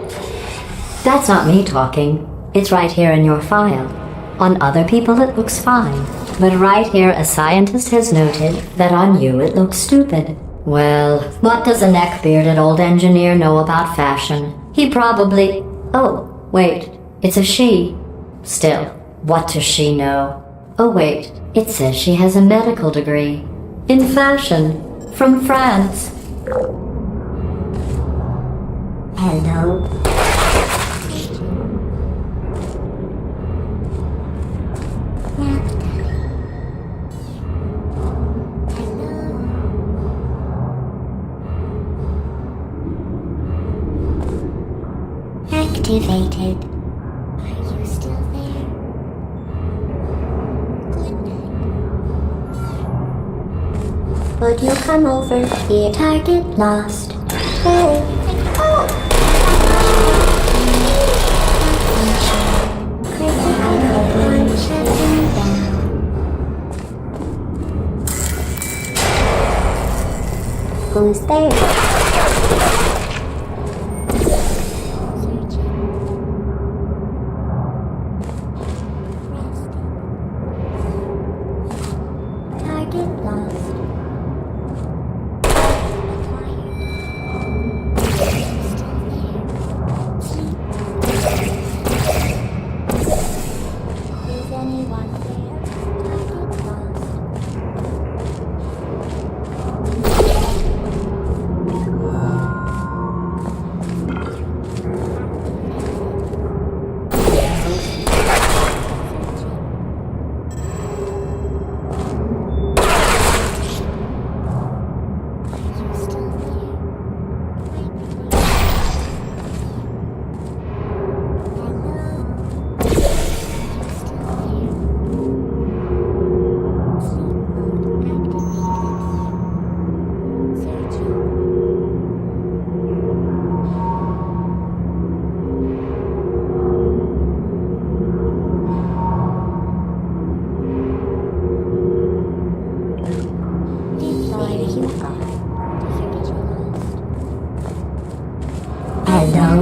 That's not me talking. It's right here in your file. On other people it looks fine. But right here a scientist has noted that on you it looks stupid. Well, what does a neck-bearded old engineer know about fashion? He probably... Oh, wait. It's a she. Still, what does she know? Oh wait, it says she has a medical degree. In fashion. From France. Hello? Activated. Are you still there? Good night. Would you come over here? Target lost. Hey. Oh! Who's there? Target lost. Is anyone there? Target lost. Hello?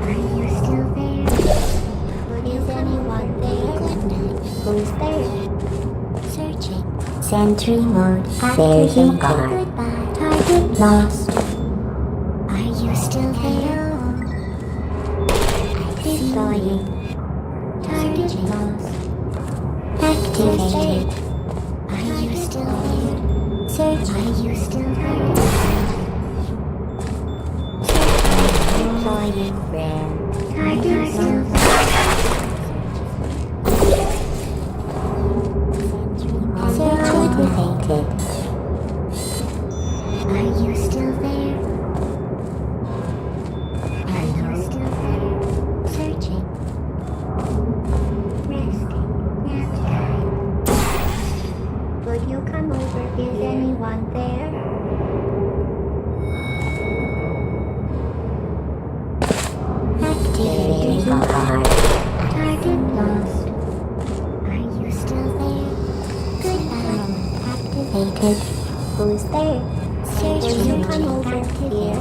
Are you still there? Is anyone there? Good night. Who's there? Searching. Sentry mode. There you are. Goodbye. Target lost. Are you still there? I see you. Target lost. Activated. Are you still there? Search. Are you still there? Target lost. Activated. Who's there? Will you come over here?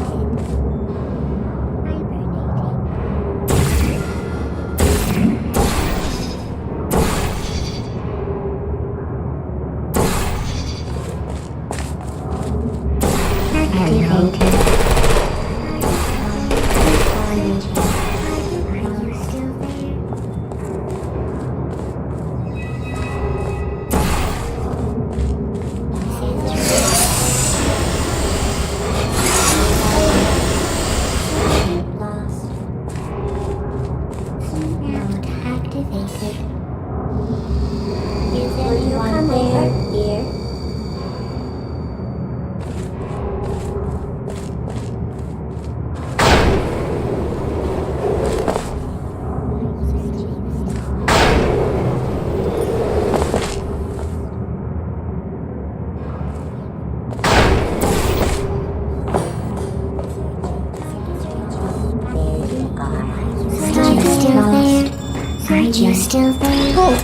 Are you still there? Oh,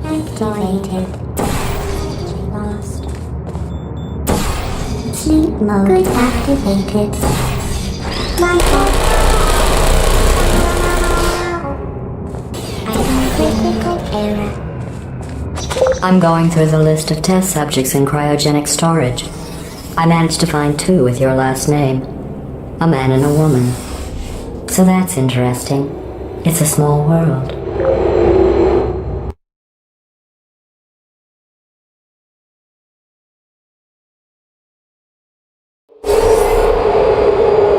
activated. Lost. Sleep mode activated. My fault. Critical error. I'm going through the list of test subjects in cryogenic storage. I managed to find 2 with your last name. A man and a woman. So that's interesting. It's a small world.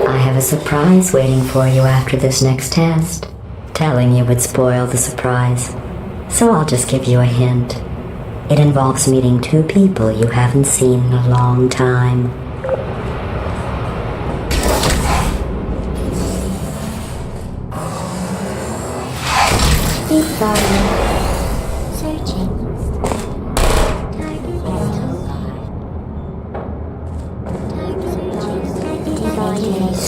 I have a surprise waiting for you after this next test. Telling you would spoil the surprise. So I'll just give you a hint. It involves meeting 2 people you haven't seen in a long time. Deep volume. Searching. Target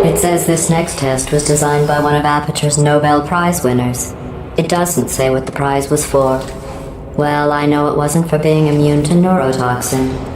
It says this next test was designed by one of Aperture's Nobel Prize winners. It doesn't say what the prize was for. Well, I know it wasn't for being immune to neurotoxin.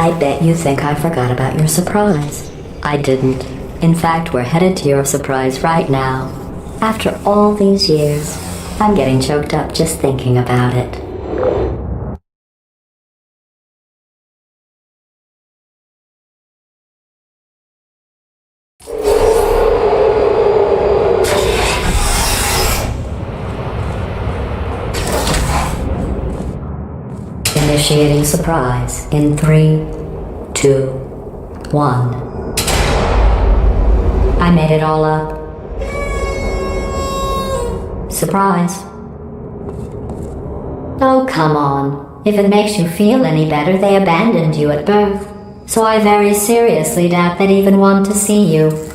I bet you think I forgot about your surprise. I didn't. In fact, we're headed to your surprise right now. After all these years, I'm getting choked up just thinking about it. Initiating surprise in 3, 2, 1. I made it all up. Surprise. Oh, come on. If it makes you feel any better, they abandoned you at birth. So I very seriously doubt they'd even want to see you.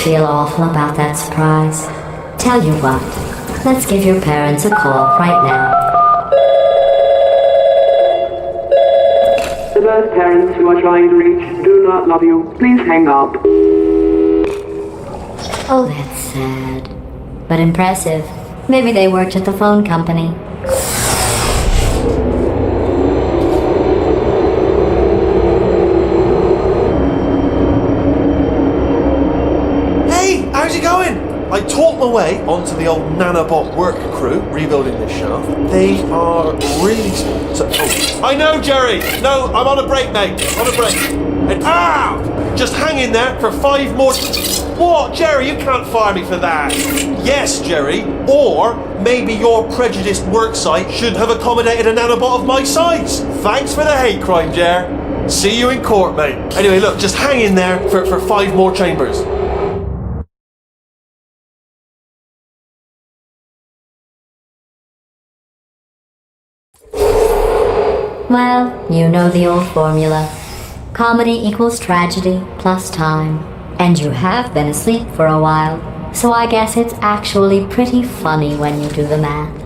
feel awful about that surprise. Tell you what, let's give your parents a call right now. The birth parents you are trying to reach do not love you. Please hang up. Oh, that's sad. But impressive. Maybe they worked at the phone company. Hey, how's it going? I talked my way onto the old nanobot work crew rebuilding this shaft. They are really... I know, Jerry! No, I'm on a break, mate. On a break. And, just hang in there for 5 more... What, Jerry? You can't fire me for that. Yes, Jerry. Or maybe your prejudiced worksite should have accommodated a nanobot of my size. Thanks for the hate crime, Jer. See you in court, mate. Anyway, look, just hang in there for 5 more chambers. Well, you know the old formula. Comedy equals tragedy plus time. And you have been asleep for a while, so I guess it's actually pretty funny when you do the math.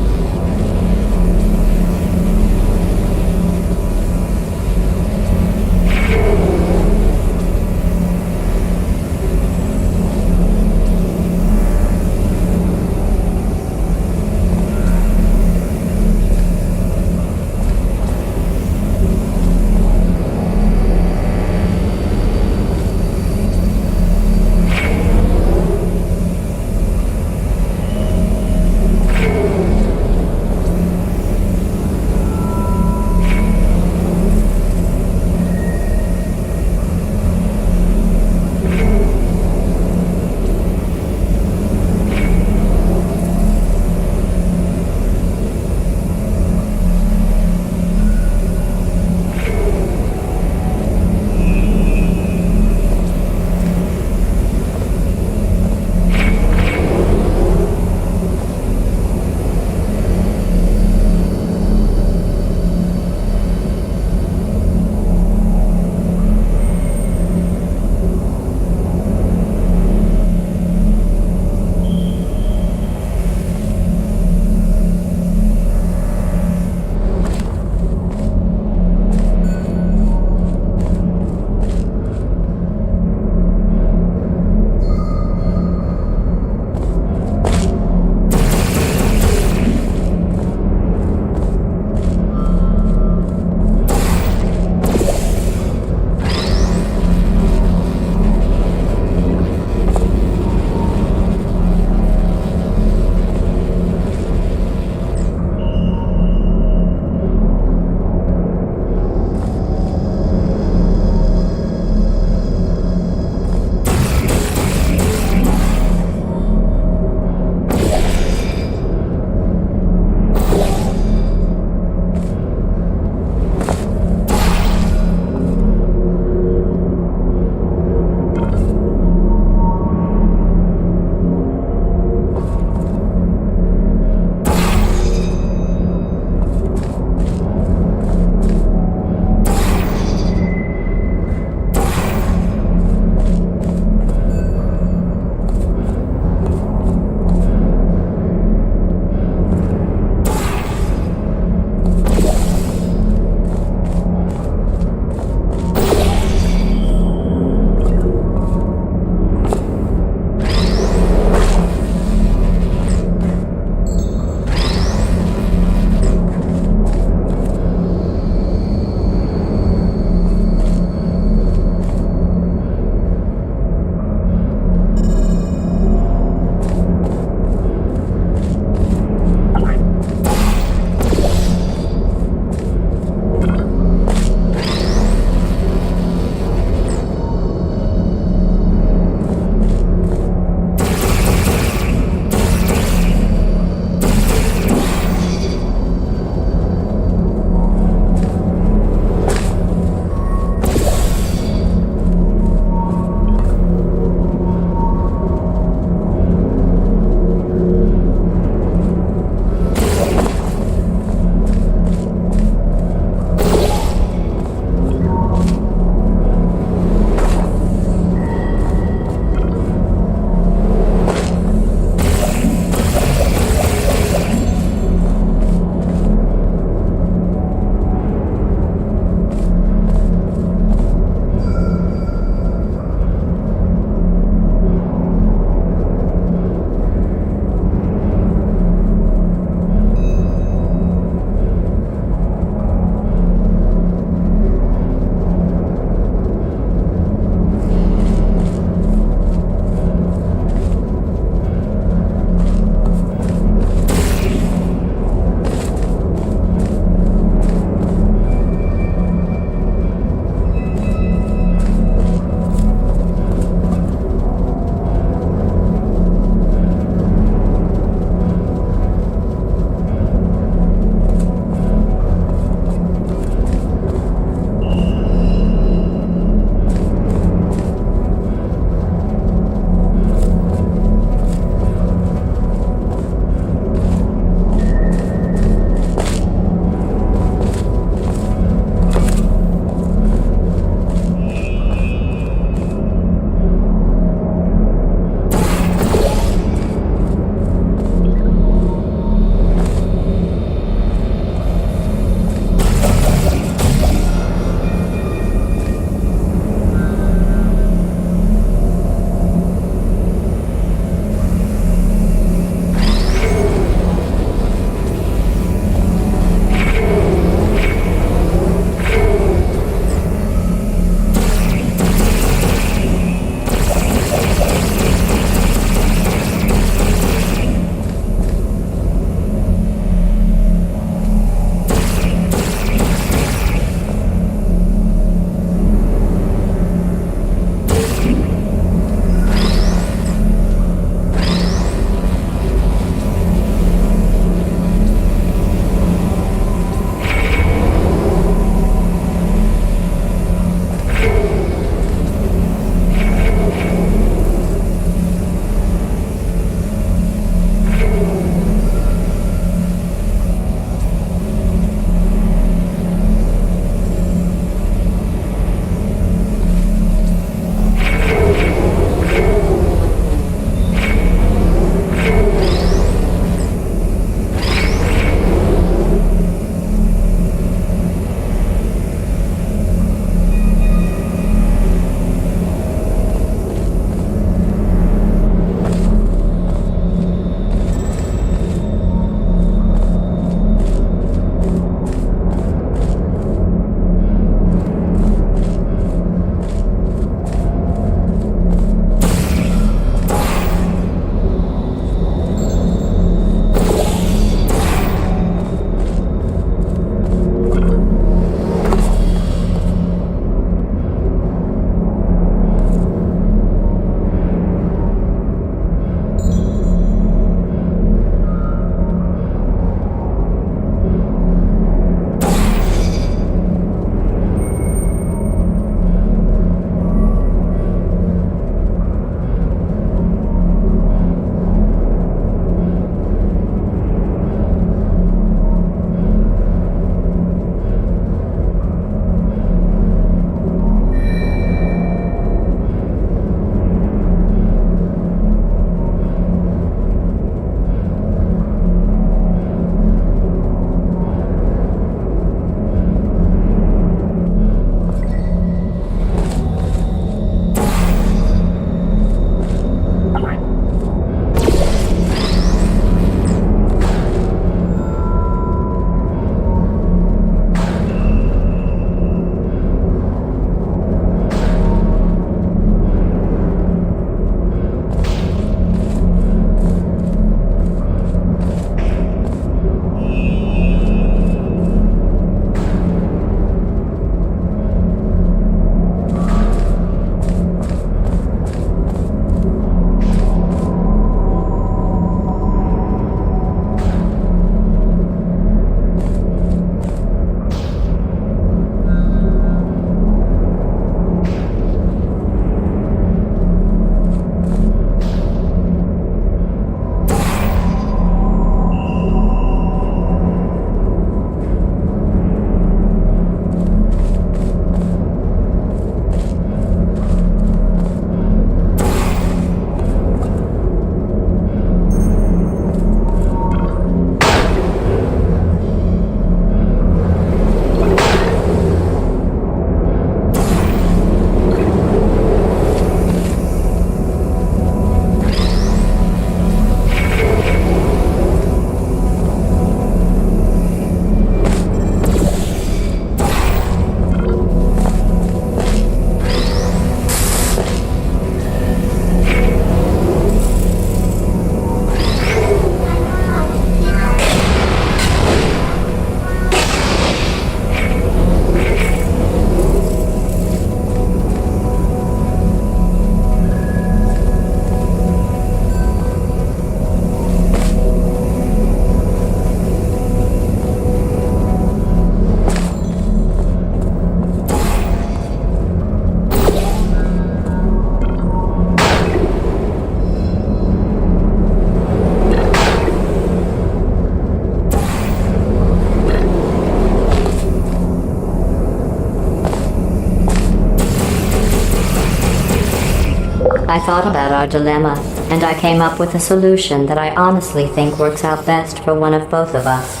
I thought about our dilemma, and I came up with a solution that I honestly think works out best for one of both of us.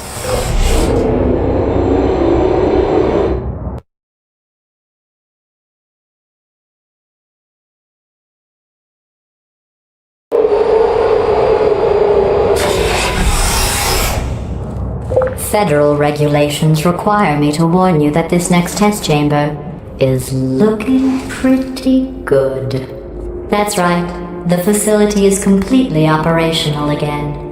Federal regulations require me to warn you that this next test chamber is looking pretty good. That's right, the facility is completely operational again.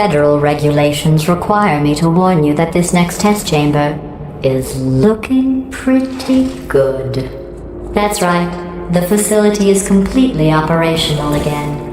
Federal regulations require me to warn you that this next test chamber is looking pretty good. That's right, the facility is completely operational again.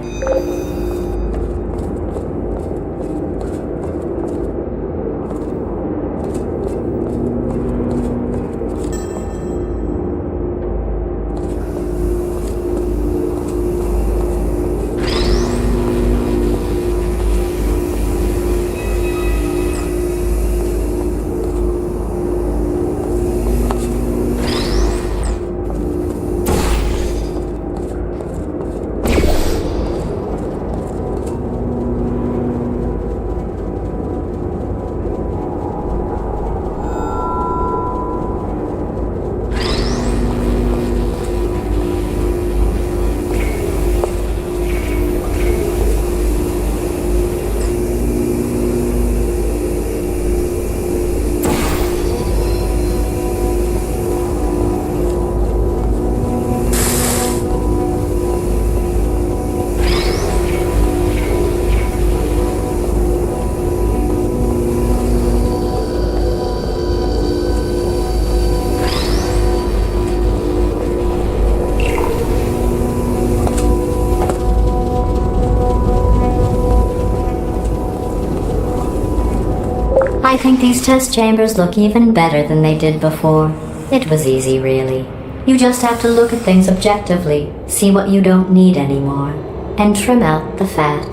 think these test chambers look even better than they did before. It was easy, really. You just have to look at things objectively, see what you don't need anymore, and trim out the fat.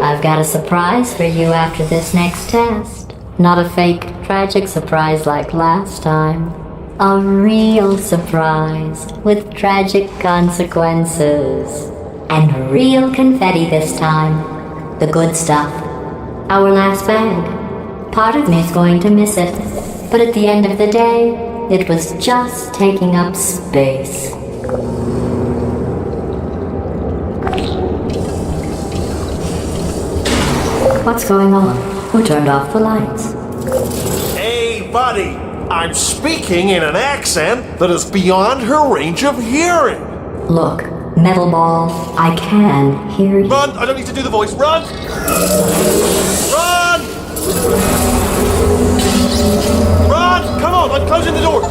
I've got a surprise for you after this next test. Not a fake, tragic surprise like last time. A real surprise with tragic consequences. And real confetti this time. The good stuff. Our last bag. Part of me's going to miss it. But at the end of the day, it was just taking up space. What's going on? Who turned off the lights? Hey, buddy! I'm speaking in an accent that is beyond her range of hearing. Look, metal ball, I can hear you. Run! I don't need to do the voice. Run! Run! Run! Come on, I'm closing the door.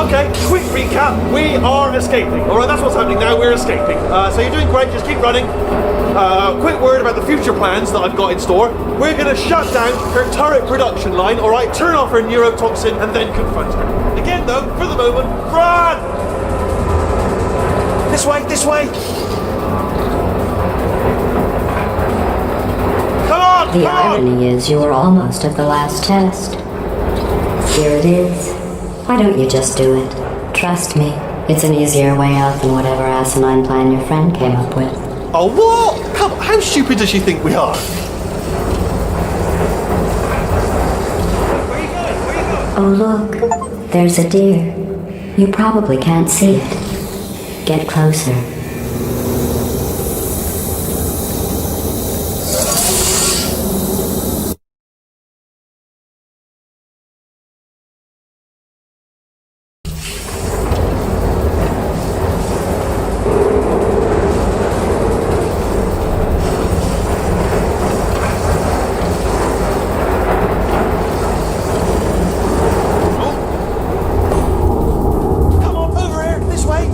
Okay, quick recap. We are escaping. Alright, that's what's happening now. We're escaping. So you're doing great. Just keep running. Quick word about the future plans that I've got in store. We're going to shut down her turret production line, alright? Turn off her neurotoxin and then confront her. Again, though, for the moment, run! This way, this way! Come on! The come on! irony is you were almost at the last test. Here it is. Why don't you just do it? Trust me, it's an easier way out than whatever asinine plan your friend came up with. Oh, what? Come on, how stupid does she think we are? Where are you going? Where are you going? Oh look, there's a deer. You probably can't see it. Get closer. Come on, over here, this way.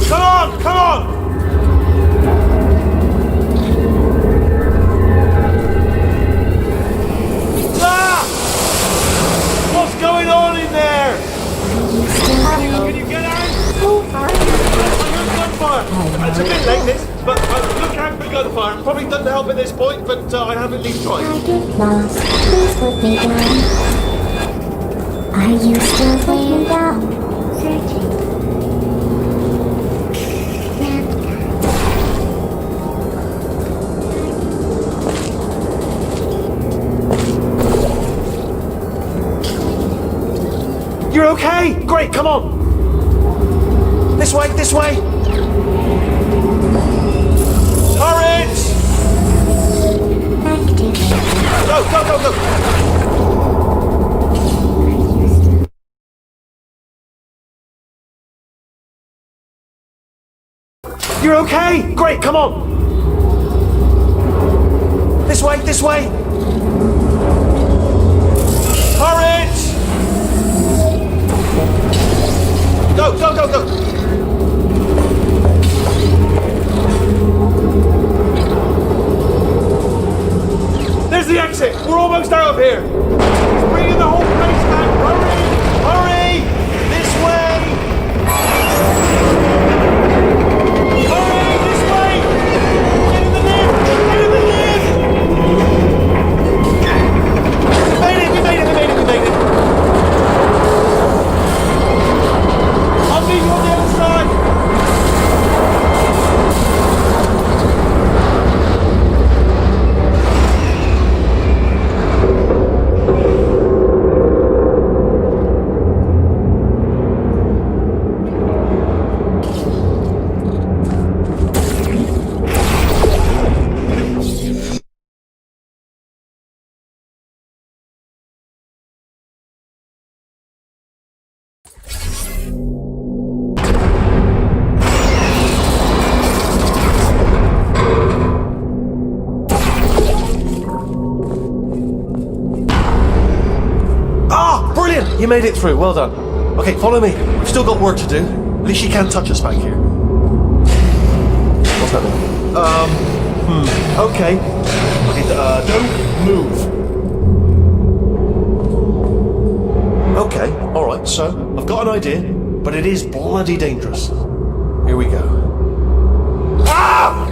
Come on, come on. Ah! What's going on in there? Can you get out? I heard gunfire. It's a bit late, this, but look out for gunfire. Probably doesn't help at this point, but I haven't least tried. I get lost. Please put me down. I used to put me down. Searching. You're okay? Great, come on. This way, this way. Turret! Active. Go, go, go, go. You're okay? Great, come on. This way, this way. Turret! Go, go, go, go! There's the exit! We're almost out of here! He's bringing the whole place down! Hurry! Hurry! This way! Hurry! This way! Get in the lift! Get in the lift! We made it! We made it! We made it! We made it! I'll meet you on the other side! You made it through. Well done. Okay, follow me. We've still got work to do. At least she can't touch us back here. What's that then? Okay. Don't move. Okay, alright, so I've got an idea, but it is bloody dangerous. Here we go. Ah!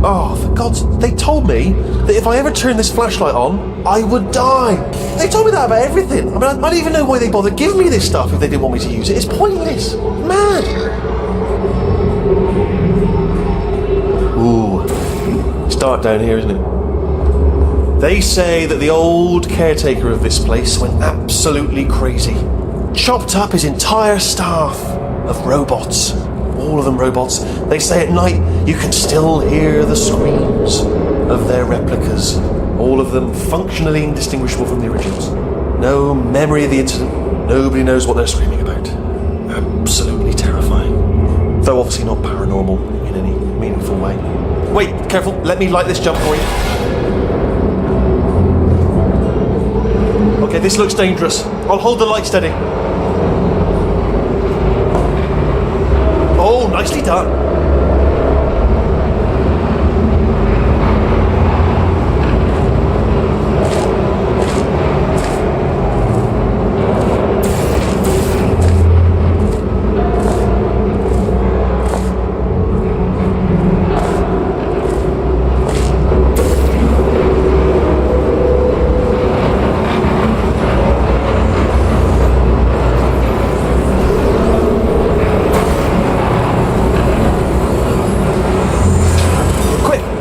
Oh, for God's... They told me that if I ever turned this flashlight on, I would die. They told me that about everything. I mean, I don't even know why they bothered giving me this stuff if they didn't want me to use it. It's pointless. Mad. Ooh. It's dark down here, isn't it? They say that the old caretaker of this place went absolutely crazy. Chopped up his entire staff of robots. All of them robots. They say at night you can still hear the screams of their replicas. All of them functionally indistinguishable from the originals. No memory of the incident. Nobody knows what they're screaming about. Absolutely terrifying. Though obviously not paranormal in any meaningful way. Wait, careful. Let me light this jump for you. Okay, this looks dangerous. I'll hold the light steady. Oh, nicely done.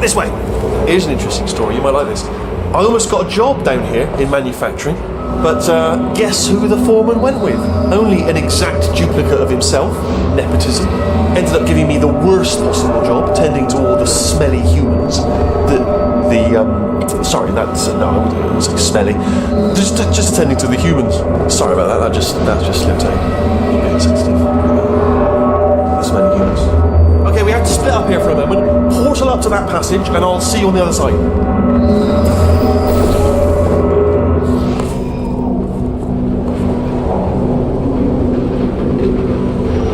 This way. Here's an interesting story, you might like this. I almost got a job down here in manufacturing, but guess who the foreman went with? Only an exact duplicate of himself, nepotism. Ended up giving me the worst possible job, tending to all the smelly humans. Sorry, that's, no, I wouldn't say smelly. Just attending to the humans. Sorry about that, that just slipped out. A bit insensitive. The smelly humans. Okay, we have to split up here for a moment. Portal up to that passage, and I'll see you on the other side.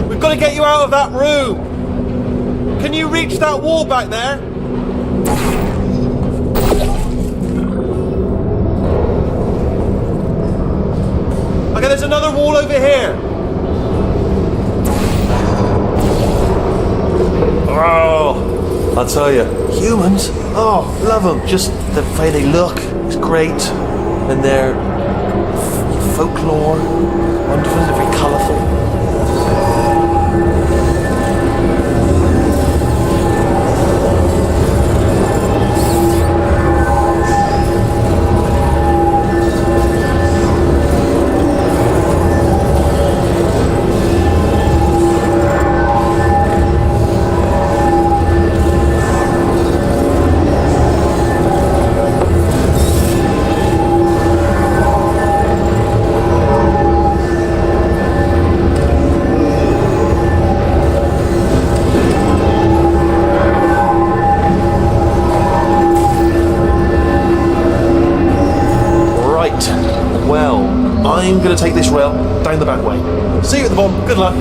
We've got to get you out of that room. Can you reach that wall back there? Okay, there's another wall over here. Oh, I'll tell you, humans, oh, love them. Just the way they look is great. And their folklore, wonderful, they're very colourful. I'm going to take this rail down the back way. See you at the bottom. Good luck.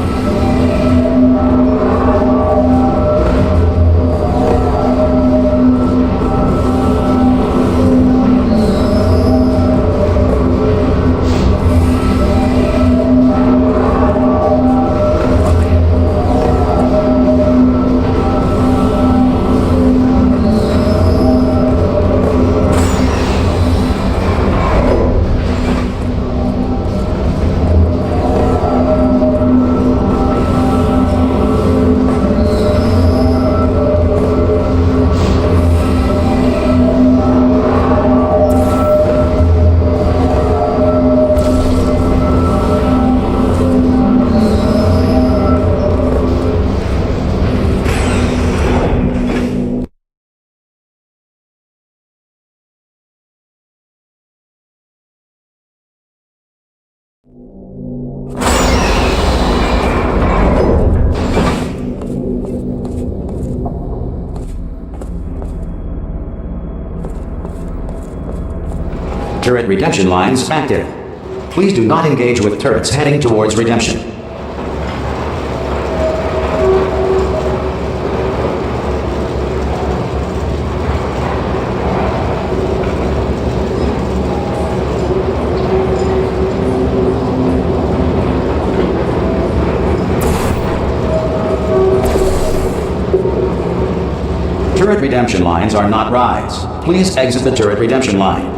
Turret retention lines active. Please do not engage with turrets heading towards redemption. Turret redemption lines are not rides. Please exit the turret redemption line.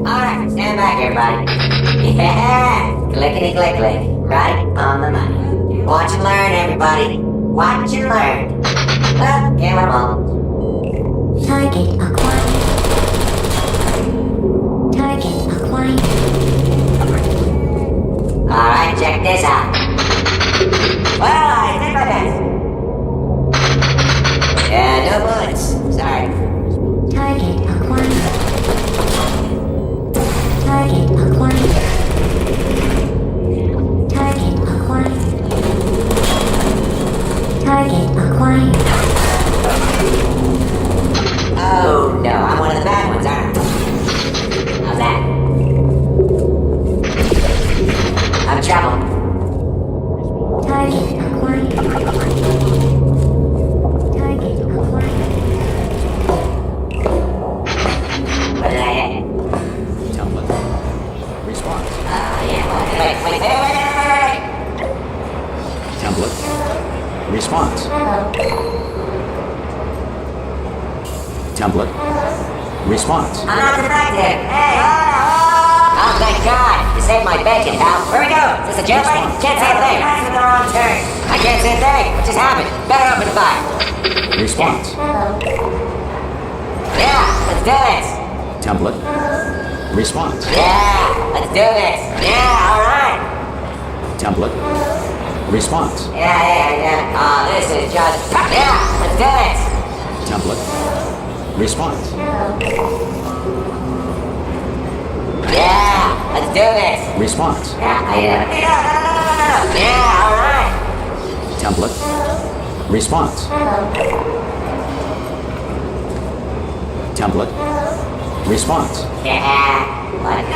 Alright, stand back, everybody. Yeah! Clickety click click. Right on the money. Watch and learn, everybody. Watch and learn. Well, give them all. Target acquired. Target acquired. Alright, check this out. Well, I did my best. Yeah, no bullets. Sorry. Target acquired. Target acquired. Target acquired. Target acquired. Oh no, I'm one of the bad ones, aren't I? How's that? I'm trouble. Target acquired. Target acquired. What did I hit? Template. Response. Yeah, wait. Template. Response. Template. Response. I'm not defective. Hey! Oh, thank God. You saved my bacon, pal. Where we go? Is this a jailbreak? Can't say a thing. That's the wrong turn. I can't say a thing. What just happened? Better open fire. Response. Yeah, let's do this. Template. Response. Yeah, let's do this. Yeah, all right. Template. Response. Yeah. Oh, this is just... Yeah, let's do this. Template. Response. Yeah, let's do this. Response. Yeah, all right. Template. Response. Template. Response. Yeah, let's go.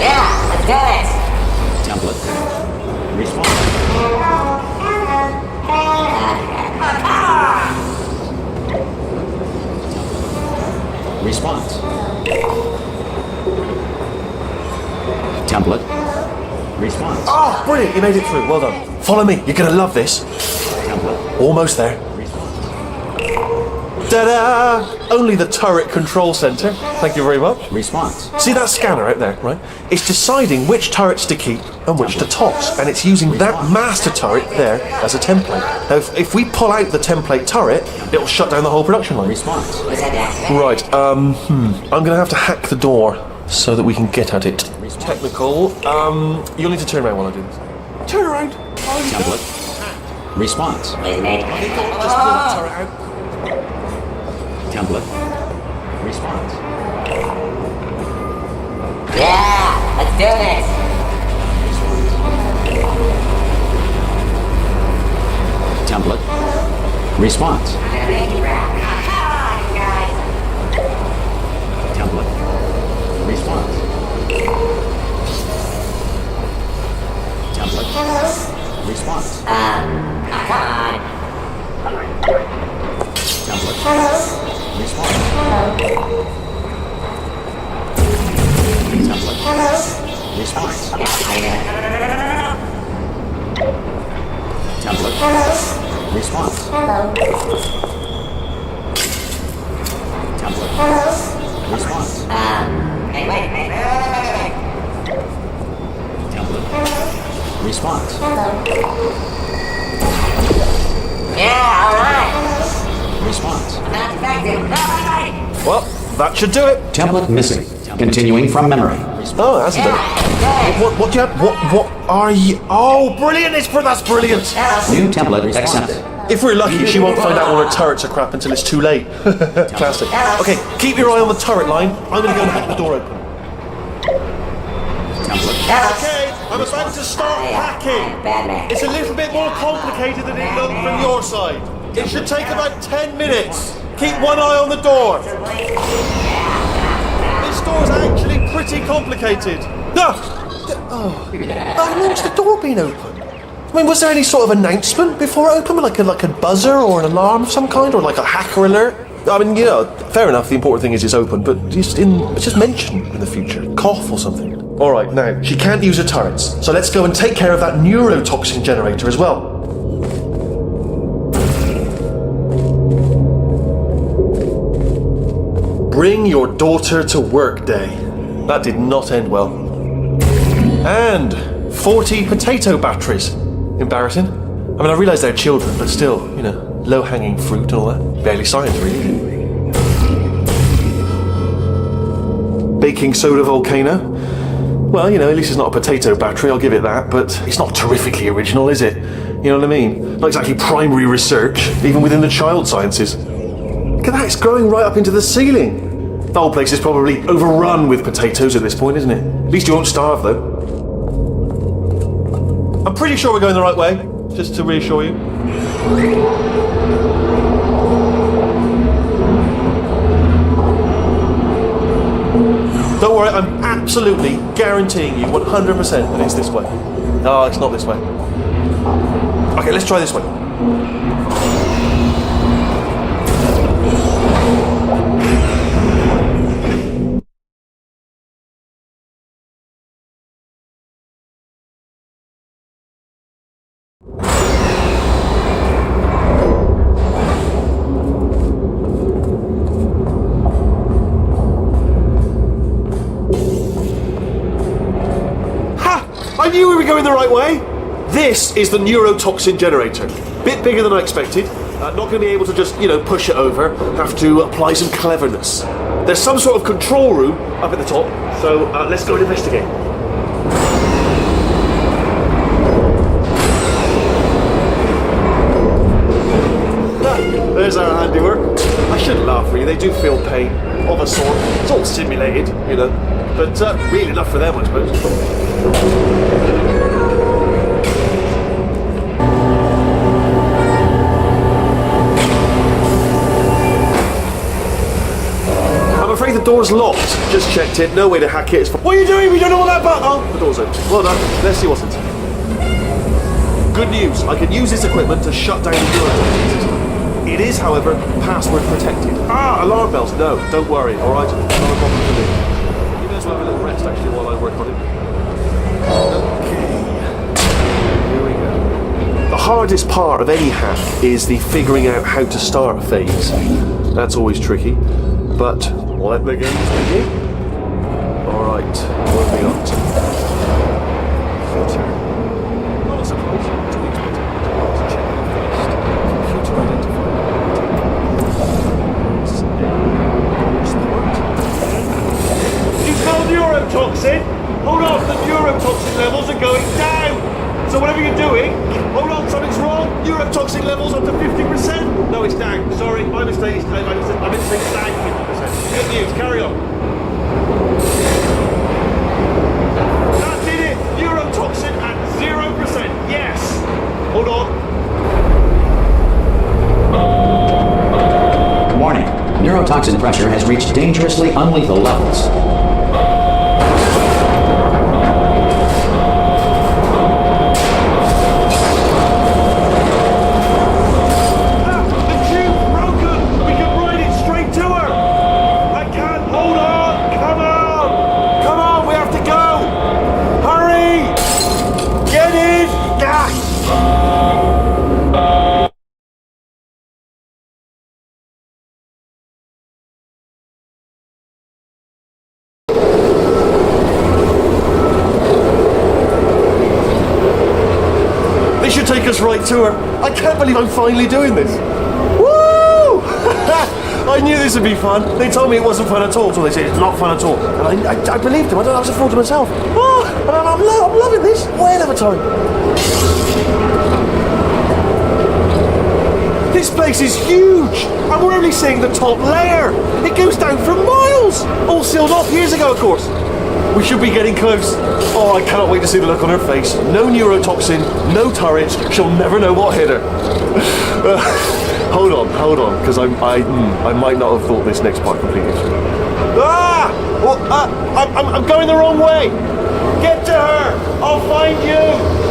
Yeah, let's do this. Template. Response. Response. Template. Response. Oh, brilliant, you made it through. Well done. Follow me, you're gonna love this. Template. Almost there. Ta-da! Only the turret control center. Thank you very much. Response. See that scanner out there, right? It's deciding which turrets to keep and which to toss, and it's using that master turret there as a template. Now, if we pull out the template turret, it'll shut down the whole production line. Response. Right, I'm gonna have to hack the door so that we can get at it. Technical, you'll need to turn around while I do this. Turn around. Template. Response. Just pull that turret out. Template. Response. Yeah, let's do this. Template. Response. Template. Response. Template. Response. Come on. Template. Response. Response. Yeah, I Template. Response. Template. Response. Hey, wait. Template. Response. Yeah, alright. Response. Not effective. Well, that should do it. Template missing. Continuing from memory. Oh, that's done. What do you have? What are you? Oh, brilliant! That's brilliant. New template accepted. If we're lucky, she won't find out all her turrets are crap until it's too late. Classic. Okay, keep your eye on the turret line. I'm going to go and hack the door open. Okay, I'm about to start hacking. Bad man. It's a little bit more complicated than it looked from your side. It should take about 10 minutes. Keep one eye on the door. This door's actually pretty complicated. No! I noticed the door being open. I mean, was there any sort of announcement before it opened? Like a buzzer or an alarm of some kind? Or like a hacker alert? I mean, fair enough, the important thing is it's open, but just mention in the future. Cough or something. Alright, now, she can't use her turrets, so let's go and take care of that neurotoxin generator as well. Bring your daughter to work day. That did not end well. And 40 potato batteries. Embarrassing. I mean, I realise they're children, but still, low-hanging fruit and all that. Barely science, really. Baking soda volcano. Well, at least it's not a potato battery, I'll give it that, but it's not terrifically original, is it? You know what I mean? Not exactly primary research, even within the child sciences. Look at that, it's growing right up into the ceiling. The whole place is probably overrun with potatoes at this point, isn't it? At least you won't starve, though. I'm pretty sure we're going the right way, just to reassure you. Don't worry, I'm absolutely guaranteeing you 100% that it's this way. No, it's not this way. Okay, let's try this way. I knew we were going the right way. This is the neurotoxin generator. Bit bigger than I expected. Not going to be able to just, push it over. Have to apply some cleverness. There's some sort of control room up at the top, so let's go and investigate. There's our handiwork. I shouldn't laugh, really. They do feel pain, of a sort. It's all simulated, but real enough for them, I suppose. I'm afraid the door's locked. Just checked it. No way to hack it. What are you doing? We don't know what that button. Oh, the door's open. Well done. Let's see what's inside. Good news. I can use this equipment to shut down the neurotoxin system. It is, however, password protected. Alarm bells. No, don't worry. All right, not a problem for me. You may as well have a little rest actually while I work on it. Okay. Here we go. The hardest part of any hack is the figuring out how to start phase. That's always tricky, but let the games begin. All right, what have we got? Filter. Not a surprise. To be expected. Check first. Computer identifier. You found neurotoxin? Hold on, the neurotoxin levels are going down. So whatever you're doing, hold on, something's wrong. Neurotoxin levels up to 50%. No, it's down. Sorry, my mistake. I meant to say it's down 50%. Good news, carry on. That did it. Neurotoxin at 0%. Yes. Hold on. Warning. Neurotoxin pressure has reached dangerously unlethal levels. take us right to her. I can't believe I'm finally doing this. Woo! I knew this would be fun. They told me it wasn't fun at all, so they said it's not fun at all. And I believed them. I was a fool to myself. Oh, and I'm loving this. Whale of a time. This place is huge, and we're only seeing the top layer. It goes down for miles. All sealed off years ago, of course. We should be getting close. Oh, I cannot wait to see the look on her face. No neurotoxin, no turret. She'll never know what hit her. Hold on, because I might not have thought this next part completely through. Ah! Well, I'm going the wrong way. Get to her. I'll find you.